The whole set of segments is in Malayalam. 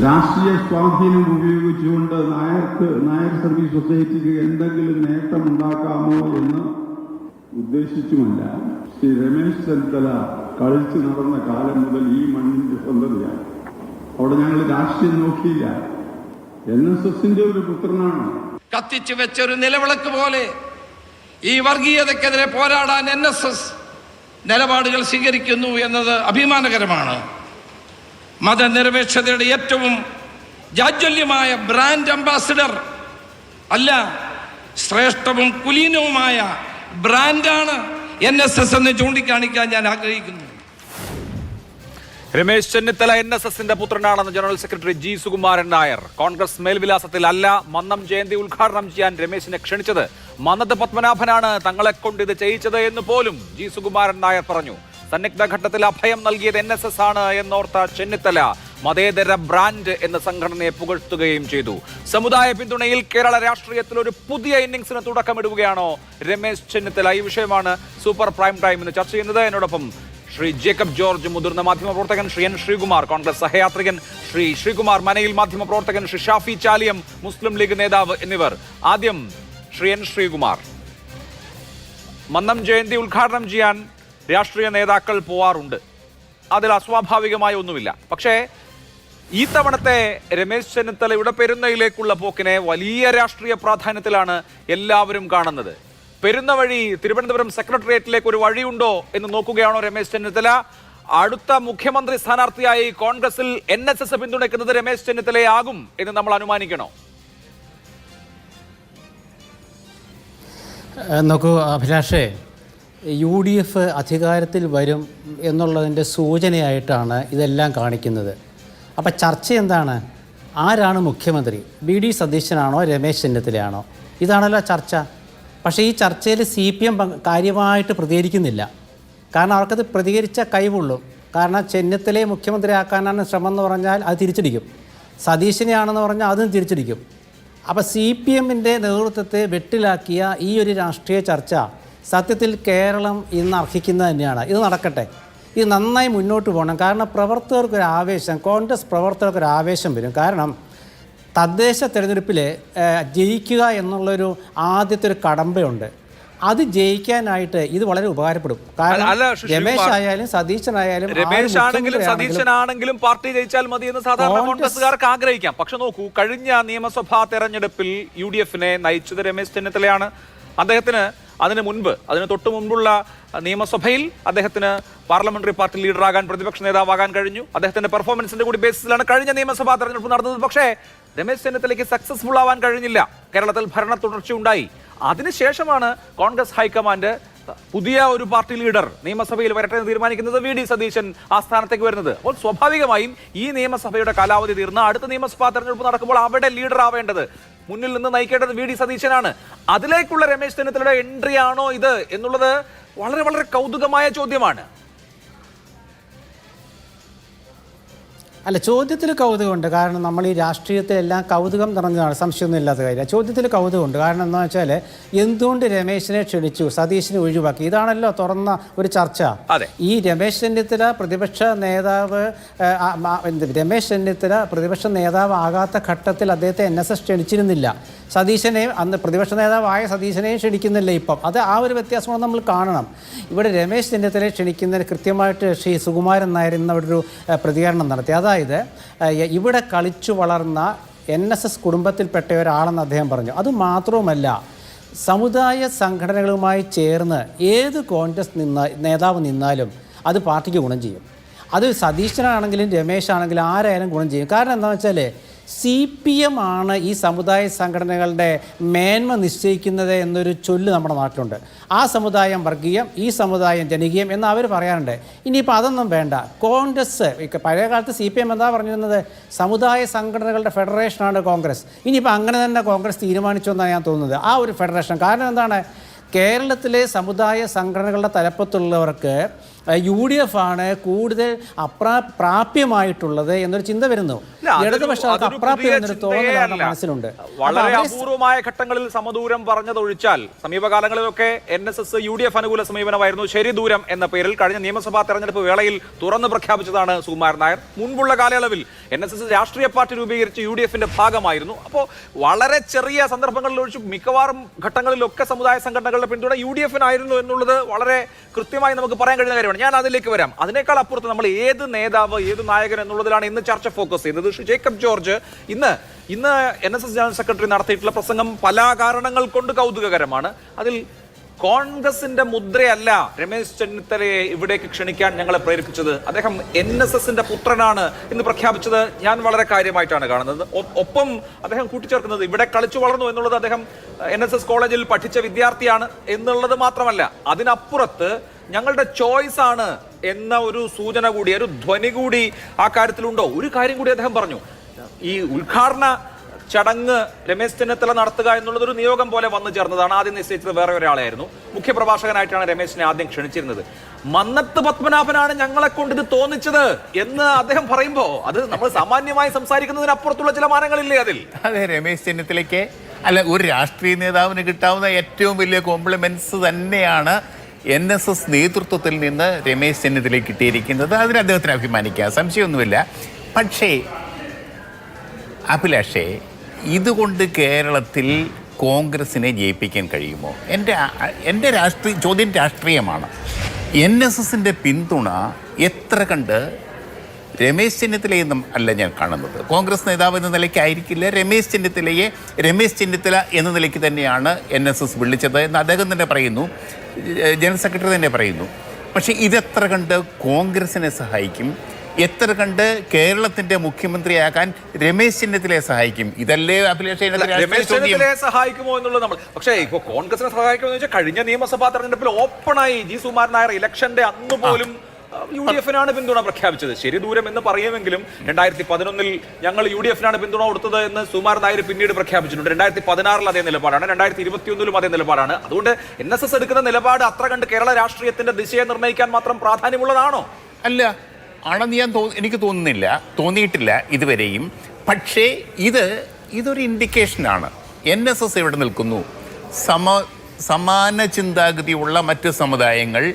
രാഷ്ട്രീയ സ്വാധീനം ഉപയോഗിച്ചുകൊണ്ട് നായർ സർവീസ് സൊസൈറ്റിക്ക് എന്തെങ്കിലും നേട്ടമുണ്ടാക്കാമോ എന്ന് ഉദ്ദേശിച്ചുമല്ല. ശ്രീ രമേശ് ചെന്നിത്തല കളിച്ചു നടന്ന കാലം മുതൽ ഈ മണ്ണിന്റെ സ്വന്തതയാണ്. അവിടെ ഞങ്ങൾ രാഷ്ട്രീയം നോക്കിയില്ല. NSSന്റെ ഒരു പുത്രനാണ്. കത്തിച്ചു വെച്ചൊരു നിലവിളക്ക് പോലെ ഈ വർഗീയതയ്ക്കെതിരെ പോരാടാൻ NSS നിലപാടുകൾ സ്വീകരിക്കുന്നു എന്നത് അഭിമാനകരമാണ്. മതനിരപേക്ഷതയുടെ ഏറ്റവും ജാജ്വല്യമായ ബ്രാൻഡ് അംബാസിഡർ അല്ല, ശ്രേഷ്ഠവും കുലീനവുമായ ബ്രാൻഡാണ് NSS എന്ന് ചൂണ്ടിക്കാണിക്കാൻ ഞാൻ ആഗ്രഹിക്കുന്നു. രമേശ് ചെന്നിത്തല NSSന്റെ പുത്രനാണെന്ന് general secretary G. Sukumaran Nair. Congress മേൽവിലാസത്തിൽ അല്ല മന്നം ജയന്തി ഉദ്ഘാടനം ചെയ്യാൻ രമേശിനെ ക്ഷണിച്ചത് മന്നത്ത് പത്മനാഭനാണ് തങ്ങളെ കൊണ്ട് ഇത് ചെയ്യിച്ചത് എന്ന് പോലും G. സുകുമാരൻ നായർ പറഞ്ഞു. സന്നിഗ്ധ ഘട്ടത്തിൽ അഭയം നൽകിയത് NSS ആണ് എന്നോർത്ത ചെന്നിത്തല മതേതര ബ്രാൻഡ് എന്ന സംഘടനയെ പുകഴ്ത്തുകയും ചെയ്തു. സമുദായ പിന്തുണയിൽ കേരള രാഷ്ട്രീയത്തിൽ ഒരു പുതിയ ഇന്നിംഗ്സിന് തുടക്കമിടുകയാണോ രമേശ് ചെന്നിത്തല? ഈ വിഷയമാണ് സൂപ്പർ പ്രൈം ടൈം ഇന്ന് ചർച്ച ചെയ്യുന്നത്. എന്നോടൊപ്പം ശ്രീ ജേക്കബ് ജോർജ്, മുതിർന്ന മാധ്യമപ്രവർത്തകൻ, ശ്രീ N. ശ്രീകുമാർ, കോൺഗ്രസ് സഹയാത്രികൻ, ശ്രീ ശ്രീകുമാർ മനയിൽ, മാധ്യമപ്രവർത്തകൻ, ശ്രീ ഷാഫി ചാലിയം, മുസ്ലിം ലീഗ് നേതാവ് എന്നിവർ. ആദ്യം ശ്രീ N. ശ്രീകുമാർ. മന്നം ജയന്തി ഉദ്ഘാടനം ചെയ്യാൻ രാഷ്ട്രീയ നേതാക്കൾ പോവാറുണ്ട്, അതിൽ അസ്വാഭാവികമായ ഒന്നുമില്ല. പക്ഷേ ഈ തവണത്തെ രമേശ് ചെന്നിത്തലയുടെ പെരുന്നയിലേക്കുള്ള പോക്കിനെ വലിയ രാഷ്ട്രീയ പ്രാധാന്യത്തിലാണ് എല്ലാവരും കാണുന്നത്. പെരുന്ന വഴി തിരുവനന്തപുരം സെക്രട്ടേറിയറ്റിലേക്ക് ഒരു വഴിയുണ്ടോ എന്ന് നോക്കുകയാണോ രമേശ് ചെന്നിത്തല? അടുത്ത മുഖ്യമന്ത്രി സ്ഥാനാർത്ഥിയായി കോൺഗ്രസിൽ NSS പിന്തുണയ്ക്കുന്നത് രമേശ് ചെന്നിത്തലയെ ആകും എന്ന് നമ്മൾ അനുമാനിക്കണോ? നോക്കൂ അഭിലാഷേ, UDF അധികാരത്തിൽ വരും എന്നുള്ളതിൻ്റെ സൂചനയായിട്ടാണ് ഇതെല്ലാം കാണിക്കുന്നത്. അപ്പം ചർച്ച എന്താണ്? ആരാണ് മുഖ്യമന്ത്രി? BD സതീശനാണോ രമേശ് ചെന്നിത്തലയാണോ? ഇതാണല്ലോ ചർച്ച. പക്ഷേ ഈ ചർച്ചയിൽ CPM കാര്യമായിട്ട് പ്രതികരിക്കുന്നില്ല. കാരണം അവർക്കത് പ്രതികരിച്ച കഴിവുള്ളൂ. കാരണം ചെന്നിത്തലയെ മുഖ്യമന്ത്രിയാക്കാനാണ് ശ്രമം എന്ന് പറഞ്ഞാൽ അത് തിരിച്ചടിക്കും, സതീശനെയാണെന്ന് പറഞ്ഞാൽ അതും തിരിച്ചടിക്കും. അപ്പോൾ CPMൻ്റെ നേതൃത്വത്തെ വെട്ടിലാക്കിയ ഈ ഒരു രാഷ്ട്രീയ ചർച്ച സത്യത്തിൽ കേരളം ഇന്ന് അർഹിക്കുന്നത് തന്നെയാണ്. ഇത് നടക്കട്ടെ, ഇത് നന്നായി മുന്നോട്ട് പോകണം. കാരണം പ്രവർത്തകർക്കൊരു ആവേശം, കോൺഗ്രസ് പ്രവർത്തകർക്കൊരു ആവേശം വരും. കാരണം തദ്ദേശ തെരഞ്ഞെടുപ്പിൽ ജയിക്കുക എന്നുള്ളൊരു ആദ്യത്തെ ഒരു കടമ്പയുണ്ട്. അത് ജയിക്കാനായിട്ട് ഇത് വളരെ ഉപകാരപ്പെടും. കാരണം രമേശ് ആയാലും സതീശനായാലും സതീശനാണെങ്കിലും പാർട്ടി ജയിച്ചാൽ മതി എന്ന് സാധാരണ കോൺഗ്രസ്സുകാർക്ക് ആഗ്രഹിക്കാം. പക്ഷെ നോക്കൂ, കഴിഞ്ഞ നിയമസഭാ തെരഞ്ഞെടുപ്പിൽ UDFനെ നയിച്ചത് രമേശ് ചെന്നിത്തലയാണ്. അദ്ദേഹത്തിന് അതിന് മുൻപ്, അതിന് തൊട്ട് മുൻപുള്ള നിയമസഭയിൽ അദ്ദേഹത്തിന് പാർലമെന്ററി പാർട്ടി ലീഡറാകാൻ, പ്രതിപക്ഷ നേതാവാകാൻ കഴിഞ്ഞു. അദ്ദേഹത്തിന്റെ പെർഫോമൻസിന്റെ കൂടി ബേസിസിലാണ് കഴിഞ്ഞ നിയമസഭാ തെരഞ്ഞെടുപ്പ് നടന്നത്. പക്ഷേ രമേശ് ചെന്നിത്തലയ്ക്ക് സക്സസ്ഫുൾ ആവാൻ കഴിഞ്ഞില്ല. കേരളത്തിൽ ഭരണ തുടർച്ചയുണ്ടായി. അതിനുശേഷമാണ് കോൺഗ്രസ് ഹൈക്കമാൻഡ് പുതിയ ഒരു പാർട്ടി ലീഡർ നിയമസഭയിൽ വരട്ടെ എന്ന് തീരുമാനിക്കുന്നത്. VD സതീശൻ ആ സ്ഥാനത്തേക്ക് വരുന്നത്. അപ്പോൾ സ്വാഭാവികമായും ഈ നിയമസഭയുടെ കാലാവധി തീർന്ന് അടുത്ത നിയമസഭാ തെരഞ്ഞെടുപ്പ് നടക്കുമ്പോൾ അവിടെ ലീഡർ ആവേണ്ടത്, മുന്നിൽ നിന്ന് നയിക്കേണ്ടത് VD സതീശനാണ്. അതിലേക്കുള്ള രമേശ് ചെന്നിത്തലയുടെ എൻട്രി ആണോ ഇത് എന്നുള്ളത് വളരെ വളരെ കൗതുകമായ ചോദ്യമാണ്. അല്ല, ചോദ്യത്തിൽ കൗതുകമുണ്ട്. കാരണം നമ്മൾ ഈ രാഷ്ട്രീയത്തിലെല്ലാം കൗതുകം നിറഞ്ഞതാണ്, സംശയമൊന്നും ഇല്ലാത്ത കാര്യം. ചോദ്യത്തിൽ കൗതുകമുണ്ട്. കാരണം എന്താണെന്ന് വെച്ചാൽ എന്തുകൊണ്ട് രമേശിനെ ക്ഷണിച്ചു, സതീശിനെ ഒഴിവാക്കി? ഇതാണല്ലോ തുറന്ന ഒരു ചർച്ച. ഈ രമേശ് ചെന്നിത്തല പ്രതിപക്ഷ നേതാവ് ആകാത്ത ഘട്ടത്തിൽ അദ്ദേഹത്തെ NSS ക്ഷണിച്ചിരുന്നില്ല. സതീശനെയും അന്ന് പ്രതിപക്ഷ നേതാവായ സതീശനെയും ക്ഷണിക്കുന്നില്ല ഇപ്പം. അത് ആ ഒരു വ്യത്യാസമാണ് നമ്മൾ കാണണം. ഇവിടെ രമേശ് ചെന്നിത്തലയെ ക്ഷണിക്കുന്നതിന് കൃത്യമായിട്ട് ശ്രീ സുകുമാരൻ നായർ ഇന്നവിടെ ഒരു പ്രതികരണം നടത്തി. അതായത് ഇവിടെ കളിച്ചു വളർന്ന NSS കുടുംബത്തിൽപ്പെട്ട ഒരാളെന്ന് അദ്ദേഹം പറഞ്ഞു. അതുമാത്രവുമല്ല, സമുദായ സംഘടനകളുമായി ചേർന്ന് ഏത് കോൺഗ്രസ് നേതാവ് നിന്നാലും അത് പാർട്ടിക്ക് ഗുണം ചെയ്യും. അത് സതീശനാണെങ്കിലും രമേശാണെങ്കിലും ആരായാലും ഗുണം ചെയ്യും. കാരണം എന്താണെന്ന് വെച്ചാൽ CPM ആണ് ഈ സമുദായ സംഘടനകളുടെ മേന്മ നിശ്ചയിക്കുന്നത് എന്നൊരു ചൊല്ല് നമ്മുടെ നാട്ടിലുണ്ട്. ആ സമുദായം വർഗീയം, ഈ സമുദായം ജനകീയം എന്ന് അവർ പറയാറുണ്ട്. ഇനിയിപ്പോൾ അതൊന്നും വേണ്ട. കോൺഗ്രസ് പഴയ കാലത്ത് CPM എന്താ പറഞ്ഞിരുന്നത്? സമുദായ സംഘടനകളുടെ ഫെഡറേഷനാണ് കോൺഗ്രസ്. ഇനിയിപ്പോൾ അങ്ങനെ തന്നെ കോൺഗ്രസ് തീരുമാനിച്ചു എന്നാണ് ഞാൻ തോന്നുന്നത്, ആ ഒരു ഫെഡറേഷൻ. കാരണം എന്താണ്? കേരളത്തിലെ സമുദായ സംഘടനകളുടെ തലപ്പത്തുള്ളവർക്ക് UDF ആണ് കൂടുതൽ പ്രാപ്യമായിട്ടുള്ളത് എന്നൊരു ചിന്ത വരുന്നു. ഇടതുപക്ഷത്ത് അപ്രാപ്യം എന്നൊരു തോന്നലാണ് മനസ്സിലുണ്ട്. വളരെ അപൂർവമായ ഘട്ടങ്ങളിൽ സമദൂരം പറഞ്ഞതൊഴിച്ചാൽ സമീപകാലങ്ങളിലൊക്കെ NSS UDF അനുകൂല സമീപനമായിരുന്നു. ശരി ദൂരം എന്ന പേരിൽ കഴിഞ്ഞ നിയമസഭാ തെരഞ്ഞെടുപ്പ് വേളയിൽ തുറന്നു പ്രഖ്യാപിച്ചതാണ് സുകുമാരൻ നായർ. മുൻപുള്ള കാലയളവിൽ NSS രാഷ്ട്രീയ പാർട്ടി രൂപീകരിച്ച് UDFന്റെ ഭാഗമായിരുന്നു. അപ്പോൾ വളരെ ചെറിയ സന്ദർഭങ്ങളിൽ ഒഴിച്ച് മിക്കവാറും ഘട്ടങ്ങളിലൊക്കെ സമുദായ സംഘടനകളുടെ പിന്തുണ UDFനായിരുന്നു എന്നുള്ളത് വളരെ കൃത്യമായി നമുക്ക് പറയാൻ കഴിയുന്ന കാര്യമാണ്. ഞാൻ അതിലേക്ക് വരാം. അതിനേക്കാൾ അപ്പുറത്ത് നമ്മൾ ഏത് നേതാവ്, ഏത് നായകൻ എന്നുള്ളതിലാണ് ഇന്ന് ചർച്ച ഫോക്കസ് ചെയ്തത്. ശ്രീ ജേക്കബ് ജോർജ് ഇന്ന് NSS ജനറൽ സെക്രട്ടറി നടത്തിയിട്ടുള്ള പ്രസംഗം പല കാരണങ്ങൾ കൊണ്ട് കൗതുകകരമാണ്. അതിൽ കോൺഗ്രസിന്റെ മുദ്രയല്ല രമേശ് ചെന്നിത്തലയെ ഇവിടേക്ക് ക്ഷണിക്കാൻ ഞങ്ങളെ പ്രേരിപ്പിച്ചത്, അദ്ദേഹം NSSന്റെ പുത്രനാണ് എന്ന് പ്രഖ്യാപിച്ചത് ഞാൻ വളരെ കാര്യമായിട്ടാണ് കാണുന്നത്. ഒപ്പം അദ്ദേഹം കൂട്ടിച്ചേർക്കുന്നത് ഇവിടെ കളിച്ചു വളർന്നു എന്നുള്ളത്, അദ്ദേഹം NSS കോളേജിൽ പഠിച്ച വിദ്യാർത്ഥിയാണ് എന്നുള്ളത് മാത്രമല്ല, അതിനപ്പുറത്ത് ഞങ്ങളുടെ ചോയ്സ് ആണ് എന്ന ഒരു സൂചന കൂടി, ഒരു ധ്വനി കൂടി ആ കാര്യത്തിലുണ്ടോ? ഒരു കാര്യം കൂടി അദ്ദേഹം പറഞ്ഞു, ഈ ഉദ്ഘാടന ചടങ്ങ് രമേശ് ചെന്നിത്തല നടത്തുക എന്നുള്ളത് ഒരു നിയോഗം പോലെ വന്നു ചേർന്നതാണ്. ആദ്യം നിശ്ചയിച്ചത് വേറെ ഒരാളായിരുന്നു. മുഖ്യപ്രഭാഷകനായിട്ടാണ് രമേശിനെ ആദ്യം ക്ഷണിച്ചിരുന്നത്. മന്നത്ത് പത്മനാഭനാണ് ഞങ്ങളെ കൊണ്ട് ഇത് തോന്നിച്ചത് എന്ന് അദ്ദേഹം പറയുമ്പോൾ അത് നമ്മൾ സാമാന്യമായി സംസാരിക്കുന്നതിനപ്പുറത്തുള്ള ചില മാനങ്ങളില്ലേ അതിൽ? അതെ, രമേശ് ചെന്നിത്തലയ്ക്ക് അല്ല, ഒരു രാഷ്ട്രീയ നേതാവിന് കിട്ടാവുന്ന ഏറ്റവും വലിയ കോംപ്ലിമെന്റ്സ് തന്നെയാണ് NSS നേതൃത്വത്തിൽ നിന്ന് രമേശ് ചെന്നിത്തലയ്ക്ക് കിട്ടിയിരിക്കുന്നത്. അതിന് അദ്ദേഹത്തിന് അഭിമാനിക്കാം, സംശയമൊന്നുമില്ല. പക്ഷേ അഭിലാഷേ, ഇതുകൊണ്ട് കേരളത്തിൽ കോൺഗ്രസിനെ ജയിപ്പിക്കാൻ കഴിയുമോ? എൻ്റെ ചോദ്യം രാഷ്ട്രീയമാണ്. NSSന്റെ പിന്തുണ എത്ര കണ്ട് രമേശ് ചെന്നിത്തലയെന്നും അല്ല ഞാൻ കാണുന്നത്. കോൺഗ്രസ് നേതാവ് എന്ന നിലയ്ക്കായിരിക്കില്ല രമേശ് ചെന്നിത്തല എന്ന നിലയ്ക്ക് തന്നെയാണ് NSS വിളിച്ചത് എന്ന് അദ്ദേഹം തന്നെ പറയുന്നു, ജനറൽ സെക്രട്ടറി തന്നെ പറയുന്നു. പക്ഷേ ഇതെത്ര കണ്ട് കോൺഗ്രസിനെ സഹായിക്കും, എത്ര കണ്ട് കേരളത്തിന്റെ മുഖ്യമന്ത്രിയാകാൻ രമേശ് ചെന്നിത്തലയെ സഹായിക്കും? ഇതല്ലേ അഭിലാഷ് സഹായിക്കുമോ എന്നുള്ളത് നമ്മൾ. പക്ഷേ ഇപ്പോൾ കോൺഗ്രസിനെ സഹായിക്കുമോ എന്ന് വെച്ചാൽ കഴിഞ്ഞ നിയമസഭാ തെരഞ്ഞെടുപ്പിൽ ഓപ്പണായി സുകുമാരൻ നായർ ഇലക്ഷന്റെ അന്ന് പോലും UDFനാണ് പിന്തുണ പ്രഖ്യാപിച്ചത്. ശരി ദൂരം എന്ന് പറയുമെങ്കിലും 2011 ഞങ്ങൾ UDFനാണ് പിന്തുണ കൊടുത്തത് എന്ന് സുകുമാരൻ നായർ പിന്നീട് പ്രഖ്യാപിച്ചിട്ടുണ്ട്. 2016 അതേ നിലപാടാണ്, 2021 അതേ നിലപാടാണ്. അതുകൊണ്ട് NSS എടുക്കുന്ന നിലപാട് അത്ര കണ്ട് കേരള രാഷ്ട്രീയത്തിന്റെ ദിശയെ നിർണ്ണയിക്കാൻ മാത്രം പ്രാധാന്യമുള്ളതാണോ? അല്ല, ആണെന്ന് എനിക്ക് തോന്നിയിട്ടില്ല ഇതുവരെയും. പക്ഷേ ഇതൊരു ഇൻഡിക്കേഷനാണ്. NSS എവിടെ നിൽക്കുന്നു, സമാന ചിന്താഗതിയുള്ള മറ്റ് സമുദായങ്ങൾ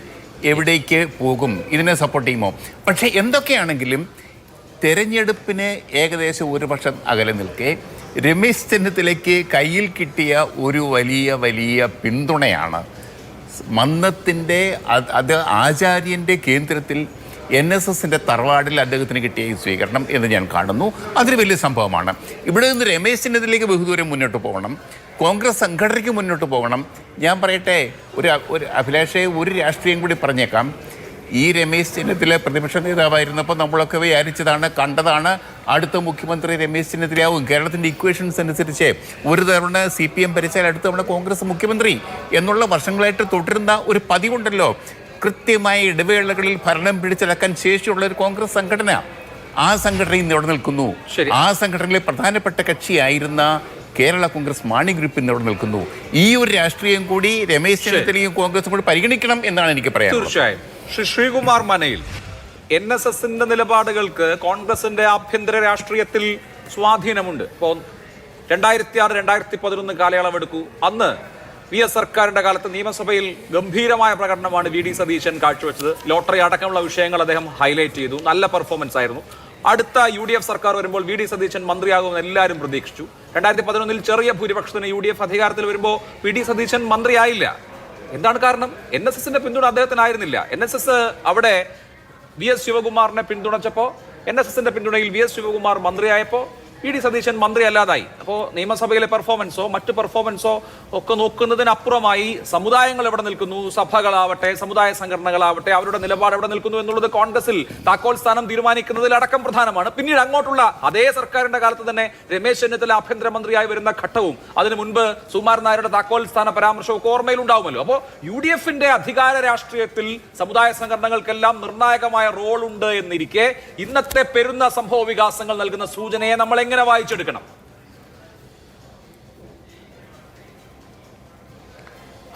എവിടേക്ക് പോകും, ഇതിനെ സപ്പോർട്ട് ചെയ്യുമോ? പക്ഷേ എന്തൊക്കെയാണെങ്കിലും തെരഞ്ഞെടുപ്പിന് ഏകദേശം 1 വർഷം അകലെ നിൽക്കെ രമേശ് ചെന്നിത്തലയ്ക്ക് കയ്യിൽ കിട്ടിയ ഒരു വലിയ പിന്തുണയാണ്. മന്നത്തിൻ്റെ അത് ആചാര്യൻ്റെ കേന്ദ്രത്തിൽ NSSന്റെ തറവാടിൽ അദ്ദേഹത്തിന് കിട്ടിയ ഈ സ്വീകരണം എന്ന് ഞാൻ കാണുന്നു. അതൊരു വലിയ സംഭവമാണ്. ഇവിടെ നിന്ന് രമേശ് ചെന്നിത്തലയ്ക്ക് ബഹുദൂരം മുന്നോട്ട് പോകണം, കോൺഗ്രസ് സംഘടനയ്ക്ക് മുന്നോട്ട് പോകണം. ഞാൻ പറയട്ടെ, ഒരു അഭിലാഷയെ ഒരു രാഷ്ട്രീയം കൂടി പറഞ്ഞേക്കാം. ഈ രമേശ് ചെന്നിത്തല പ്രതിപക്ഷ നേതാവായിരുന്നപ്പോൾ നമ്മളൊക്കെ കണ്ടതാണ് അടുത്ത മുഖ്യമന്ത്രി രമേശ് ചെന്നിത്തലയാവും. കേരളത്തിൻ്റെ ഇക്വേഷൻസ് അനുസരിച്ച് ഒരു തവണ CPM ഭരിച്ചാൽ അടുത്ത തവണ കോൺഗ്രസ് മുഖ്യമന്ത്രി എന്നുള്ള വർഷങ്ങളായിട്ട് തുടരുന്ന ഒരു പതിവുണ്ടല്ലോ. കൃത്യമായ ഇടവേളകളിൽ ഭരണം പിടിച്ചെടുക്കാൻ ശേഷിയുള്ള ഒരു കോൺഗ്രസ് സംഘടന, ആ സംഘടന ഇന്ന് ഇവിടെ നിൽക്കുന്നു. ആ സംഘടനയിലെ പ്രധാനപ്പെട്ട കക്ഷിയായിരുന്ന കേരള കോൺഗ്രസ് മാണി ഗ്രൂപ്പ് ഇന്ന് ഇവിടെ നിൽക്കുന്നു. ഈ ഒരു രാഷ്ട്രീയം കൂടി രമേശ് ചെന്നിത്തലയും കോൺഗ്രസും കൂടി പരിഗണിക്കണം എന്നാണ് എനിക്ക് പറയാൻ. തീർച്ചയായും. ശ്രീകുമാർ മനയിൽ NSSന്റെ നിലപാടുകൾക്ക് കോൺഗ്രസിന്റെ ആഭ്യന്തര രാഷ്ട്രീയത്തിൽ സ്വാധീനമുണ്ട്. ഇപ്പോൾ 2006-2011 കാലയളവെടുക്കൂ. അന്ന് VS സർക്കാരിന്റെ കാലത്ത് നിയമസഭയിൽ ഗംഭീരമായ പ്രകടനമാണ് VD സതീശൻ കാഴ്ചവെച്ചത്. ലോട്ടറി അടക്കമുള്ള വിഷയങ്ങൾ അദ്ദേഹം ഹൈലൈറ്റ് ചെയ്തു. നല്ല പെർഫോമൻസ് ആയിരുന്നു. അടുത്ത UDF സർക്കാർ വരുമ്പോൾ VD സതീശൻ മന്ത്രിയാകുമെന്ന് എല്ലാവരും പ്രതീക്ഷിച്ചു. 2011 ചെറിയ ഭൂരിപക്ഷത്തിന് UDF അധികാരത്തിൽ വരുമ്പോൾ VD സതീശൻ മന്ത്രിയായില്ല. എന്താണ് കാരണം? NSSന്റെ പിന്തുണ അദ്ദേഹത്തിനായിരുന്നില്ല. NSS അവിടെ VS ശിവകുമാറിനെ പിന്തുണച്ചപ്പോൾ, NSSന്റെ പിന്തുണയിൽ VS Shivakumar മന്ത്രിയായപ്പോൾ VD Satheesan മന്ത്രി അല്ലാതായി. അപ്പോൾ നിയമസഭയിലെ പെർഫോമൻസോ മറ്റ് പെർഫോമൻസോ ഒക്കെ നോക്കുന്നതിനപ്പുറമായി സമുദായങ്ങൾ എവിടെ നിൽക്കുന്നു, സഭകളാവട്ടെ സമുദായ സംഘടനകളാവട്ടെ അവരുടെ നിലപാട് എവിടെ നിൽക്കുന്നു എന്നുള്ളത് കോൺഗ്രസിൽ താക്കോൽ സ്ഥാനം തീരുമാനിക്കുന്നതിൽ അടക്കം പ്രധാനമാണ്. പിന്നീട് അങ്ങോട്ടുള്ള അതേ സർക്കാരിന്റെ കാലത്ത് തന്നെ രമേശ് ചെന്നിത്തല ആഭ്യന്തരമന്ത്രിയായി വരുന്ന ഘട്ടവും അതിനു മുൻപ് സുകുമാരൻ നായരുടെ താക്കോൽ സ്ഥാന പരാമർശവും ഒക്കെ ഓർമ്മയിലുണ്ടാവുമല്ലോ. അപ്പോൾ UDFന്റെ അധികാര രാഷ്ട്രീയത്തിൽ സമുദായ സംഘടനകൾക്കെല്ലാം നിർണായകമായ റോൾ ഉണ്ട് എന്നിരിക്കെ ഇന്നത്തെ പെരുന്ന സംഭവ വികാസങ്ങൾ നൽകുന്ന സൂചനയെ നമ്മൾ എങ്ങനെ വായിച്ചെടുക്കണം?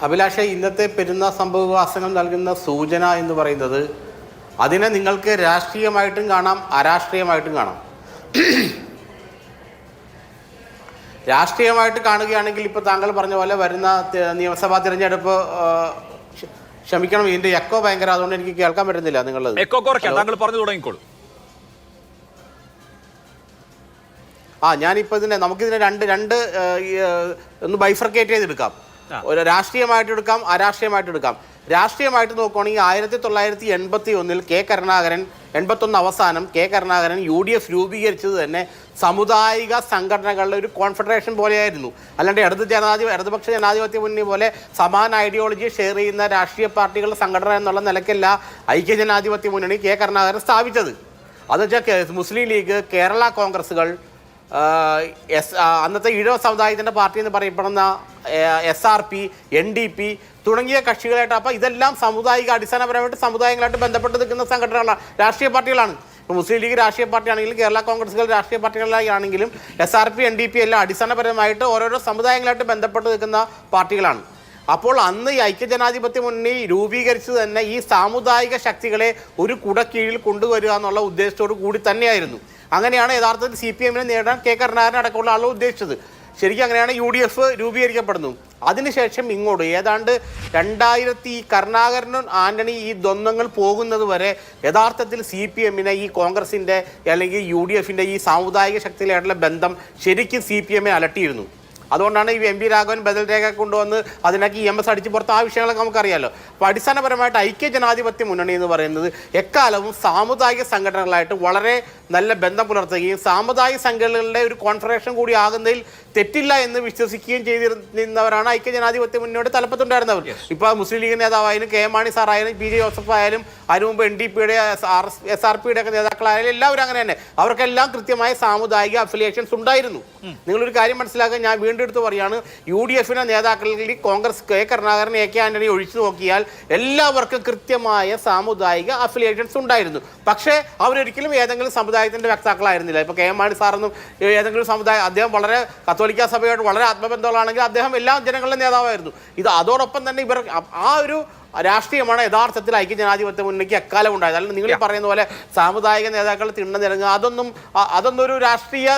അഭിലാഷ, ഇന്നത്തെ പെരുന്ന സംഭവവികാസങ്ങൾ നൽകുന്ന സൂചന എന്ന് പറയുന്നത് അതിനെ നിങ്ങൾക്ക് രാഷ്ട്രീയമായിട്ടും കാണാം, അരാഷ്ട്രീയമായിട്ടും കാണാം. രാഷ്ട്രീയമായിട്ട് കാണുകയാണെങ്കിൽ ഇപ്പോൾ താങ്കൾ പറഞ്ഞ പോലെ വരുന്ന നിയമസഭാ തിരഞ്ഞെടുപ്പ്, ക്ഷമിക്കണം ഇതിന്റെ എക്കോ ഭയങ്കര, അതുകൊണ്ട് എനിക്ക് കേൾക്കാൻ പറ്റുന്നില്ല നിങ്ങളത്. എക്കോ കുറയ്ക്കാം, താങ്കൾ പറഞ്ഞു തുടങ്ങിക്കോളൂ. ഞാനിപ്പോൾ നമുക്കിതിനെ രണ്ട് ഒന്ന് ബൈഫർക്കേറ്റ് ചെയ്തെടുക്കാം. ഒരു രാഷ്ട്രീയമായിട്ട് എടുക്കാം, അരാഷ്ട്രീയമായിട്ട് എടുക്കാം. രാഷ്ട്രീയമായിട്ട് നോക്കുകയാണെങ്കിൽ 1981 കെ കരുണാകരൻ, 81 അവസാനം കെ കരുണാകരൻ UDF രൂപീകരിച്ചത് തന്നെ സാമുദായിക സംഘടനകളുടെ ഒരു കോൺഫെഡറേഷൻ പോലെയായിരുന്നു. അല്ലാണ്ട് ഇടതുപക്ഷ ജനാധിപത്യ മുന്നണി പോലെ സമാന ഐഡിയോളജി ഷെയർ ചെയ്യുന്ന രാഷ്ട്രീയ പാർട്ടികളുടെ സംഘടന എന്നുള്ള നിലയ്ക്കല്ല ഐക്യജനാധിപത്യ മുന്നണി കെ കരുണാകരൻ സ്ഥാപിച്ചത്. അത് വെച്ചാൽ മുസ്ലിം ലീഗ്, കേരള കോൺഗ്രസുകൾ, അന്നത്തെ ഈഴവ സമുദായത്തിൻ്റെ പാർട്ടി എന്ന് പറയപ്പെടുന്ന SRP, NDP തുടങ്ങിയ കക്ഷികളായിട്ട്. അപ്പോൾ ഇതെല്ലാം സാമുദായിക അടിസ്ഥാനപരമായിട്ട് സമുദായങ്ങളായിട്ട് ബന്ധപ്പെട്ട് നിൽക്കുന്ന സംഘടനകളാണ്, രാഷ്ട്രീയ പാർട്ടികളാണ്. ഇപ്പോൾ മുസ്ലിം ലീഗ് രാഷ്ട്രീയ പാർട്ടിയാണെങ്കിലും കേരള കോൺഗ്രസുകൾ രാഷ്ട്രീയ പാർട്ടികളാണെങ്കിലും SRP, NDP എല്ലാം അടിസ്ഥാനപരമായിട്ട് ഓരോരോ സമുദായങ്ങളായിട്ട് ബന്ധപ്പെട്ട് നിൽക്കുന്ന പാർട്ടികളാണ്. അപ്പോൾ അന്ന് ഈ ഐക്യജനാധിപത്യ മുന്നണി രൂപീകരിച്ചത് തന്നെ ഈ സാമുദായിക ശക്തികളെ ഒരു കുടക്കീഴിൽ കൊണ്ടുവരിക എന്നുള്ള ഉദ്ദേശത്തോടു കൂടി തന്നെയായിരുന്നു. അങ്ങനെയാണ് യഥാർത്ഥത്തിൽ CPM നേടാൻ കെ കരുണാകരൻ അടക്കമുള്ള ആളുകൾ ഉദ്ദേശിച്ചത്. ശരിക്കും അങ്ങനെയാണ് UDF രൂപീകരിക്കപ്പെടുന്നു. അതിനുശേഷം ഇങ്ങോട്ട് ഏതാണ്ട് 2000 കരുണാകരനും ആന്റണി ഈ ദ്വന്ദ്ങ്ങൾ പോകുന്നത് വരെ യഥാർത്ഥത്തിൽ CPM ഈ കോൺഗ്രസിൻ്റെ അല്ലെങ്കിൽ UDFൻ്റെ ഈ സാമുദായിക ശക്തിയിലായിട്ടുള്ള ബന്ധം ശരിക്കും CPM അലട്ടിയിരുന്നു. അതുകൊണ്ടാണ് ഈ MP രാഘവൻ ബദൽ രേഖ കൊണ്ടുവന്ന് അതിനൊക്കെ EMS അടിച്ച് പുറത്ത് ആ വിഷയങ്ങളൊക്കെ നമുക്കറിയാമല്ലോ. അപ്പോൾ അടിസ്ഥാനപരമായിട്ട് ഐക്യജനാധിപത്യ മുന്നണി എന്ന് പറയുന്നത് എക്കാലവും സാമുദായിക സംഘടനകളായിട്ട് വളരെ നല്ല ബന്ധം പുലർത്തുകയും സാമുദായിക സംഘടനകളുടെ ഒരു കോൺഫെഡറേഷൻ കൂടി ആകുന്നതിൽ തെറ്റില്ല എന്ന് വിശ്വസിക്കുകയും ചെയ്തിരുന്നവരാണ് ഐക്യജനാധിപത്യ മുന്നണിയുടെ തലപ്പത്തുണ്ടായിരുന്നവർ. ഇപ്പോൾ മുസ്ലിം ലീഗ് നേതാവായാലും KM മാണി സാറായാലും PJ ജോസഫ് ആയാലും അതിനു മുമ്പ് NDPയുടെ SRPയുടെ ഒക്കെ നേതാക്കളായാലും എല്ലാവരും അങ്ങനെ തന്നെ. അവർക്കെല്ലാം കൃത്യമായ സാമുദായിക അഫിലിയേഷൻസ് ഉണ്ടായിരുന്നു. നിങ്ങളൊരു കാര്യം മനസ്സിലാക്കാൻ ഞാൻ വീണ്ടും എടുത്ത് പറയുകയാണ്, UDFന്റെ നേതാക്കളിൽ കോൺഗ്രസ് കെ കരുണാകരൻ, AK ആന്റണി ഒഴിച്ചു നോക്കിയാൽ എല്ലാവർക്കും കൃത്യമായ സാമുദായിക അഫിലിയേഷൻസ് ഉണ്ടായിരുന്നു. പക്ഷേ അവരൊരിക്കലും ഏതെങ്കിലും സമുദായത്തിന്റെ വക്താക്കളായിരുന്നില്ല. ഇപ്പോൾ KM മാണി സാറൊന്നും ഏതെങ്കിലും സമുദായം, അദ്ദേഹം വളരെ കത്തോലിക്ക സഭയോട് വളരെ ആത്മബന്ധമുള്ളതാണെങ്കിൽ അദ്ദേഹം എല്ലാ ജനങ്ങളുടെ നേതാവായിരുന്നു. അതോടൊപ്പം തന്നെ ഇവർ ആ ഒരു രാഷ്ട്രീയമാണ് യഥാർത്ഥത്തിൽ ഐക്യജനാധിപത്യ മുന്നണിക്ക് എക്കാലം ഉണ്ടായത്. അല്ലെങ്കിൽ നിങ്ങൾ പറയുന്ന പോലെ സാമുദായിക നേതാക്കൾ തിണ്ണനിറങ്ങുക അതൊന്നും ഒരു രാഷ്ട്രീയ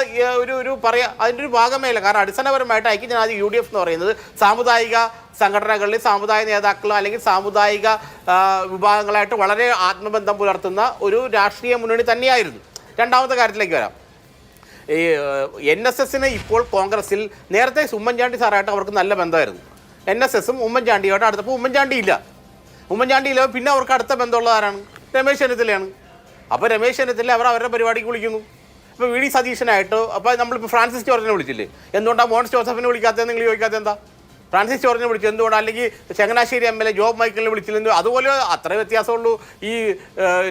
ഒരു അതിൻ്റെ ഒരു ഭാഗമേ ഇല്ല. കാരണം അടിസ്ഥാനപരമായിട്ട് ഐക്യജനാധിപത്യ UDF എന്ന് പറയുന്നത് സാമുദായിക സംഘടനകളിൽ സാമുദായിക നേതാക്കളും അല്ലെങ്കിൽ സാമുദായിക വിഭാഗങ്ങളായിട്ട് വളരെ ആത്മബന്ധം പുലർത്തുന്ന ഒരു രാഷ്ട്രീയ മുന്നണി തന്നെയായിരുന്നു. രണ്ടാമത്തെ കാര്യത്തിലേക്ക് വരാം. ഈ NSSന് ഇപ്പോൾ കോൺഗ്രസിൽ നേരത്തെ ഉമ്മൻചാണ്ടി സാറായിട്ട് അവർക്ക് നല്ല ബന്ധമായിരുന്നു. NSSും ഉമ്മൻചാണ്ടിയായിട്ട് അടുത്തപ്പോൾ ഉമ്മൻചാണ്ടി ഇല്ല. പിന്നെ അവർക്ക് അടുത്ത ബന്ധമുള്ള ആരാണ്? രമേശ് ചെന്നിത്തലയാണ്. അപ്പോൾ രമേശ് ചെന്നിത്തല അവരുടെ പരിപാടിക്ക് വിളിക്കുന്നു. ഇപ്പോൾ VD സതീശനായിട്ട് അപ്പോൾ നമ്മളിപ്പോൾ ഫ്രാൻസിസ് ജോർജിനെ വിളിച്ചില്ലേ, എന്തുകൊണ്ടാണ് മോൻസ് ജോസഫിനെ വിളിക്കാത്തതെന്ന് നിങ്ങൾ ചോദിക്കാത്തത് എന്താ? ഫ്രാൻസിസ് ജോർജിനെ വിളിച്ചു എന്തുകൊണ്ട്? അല്ലെങ്കിൽ ചങ്ങനാശ്ശേരി MLA ജോബ് മൈക്കിളിനെ വിളിച്ചില്ലെന്ന്. അതുപോലെ അത്രേ വ്യത്യാസമുള്ളൂ ഈ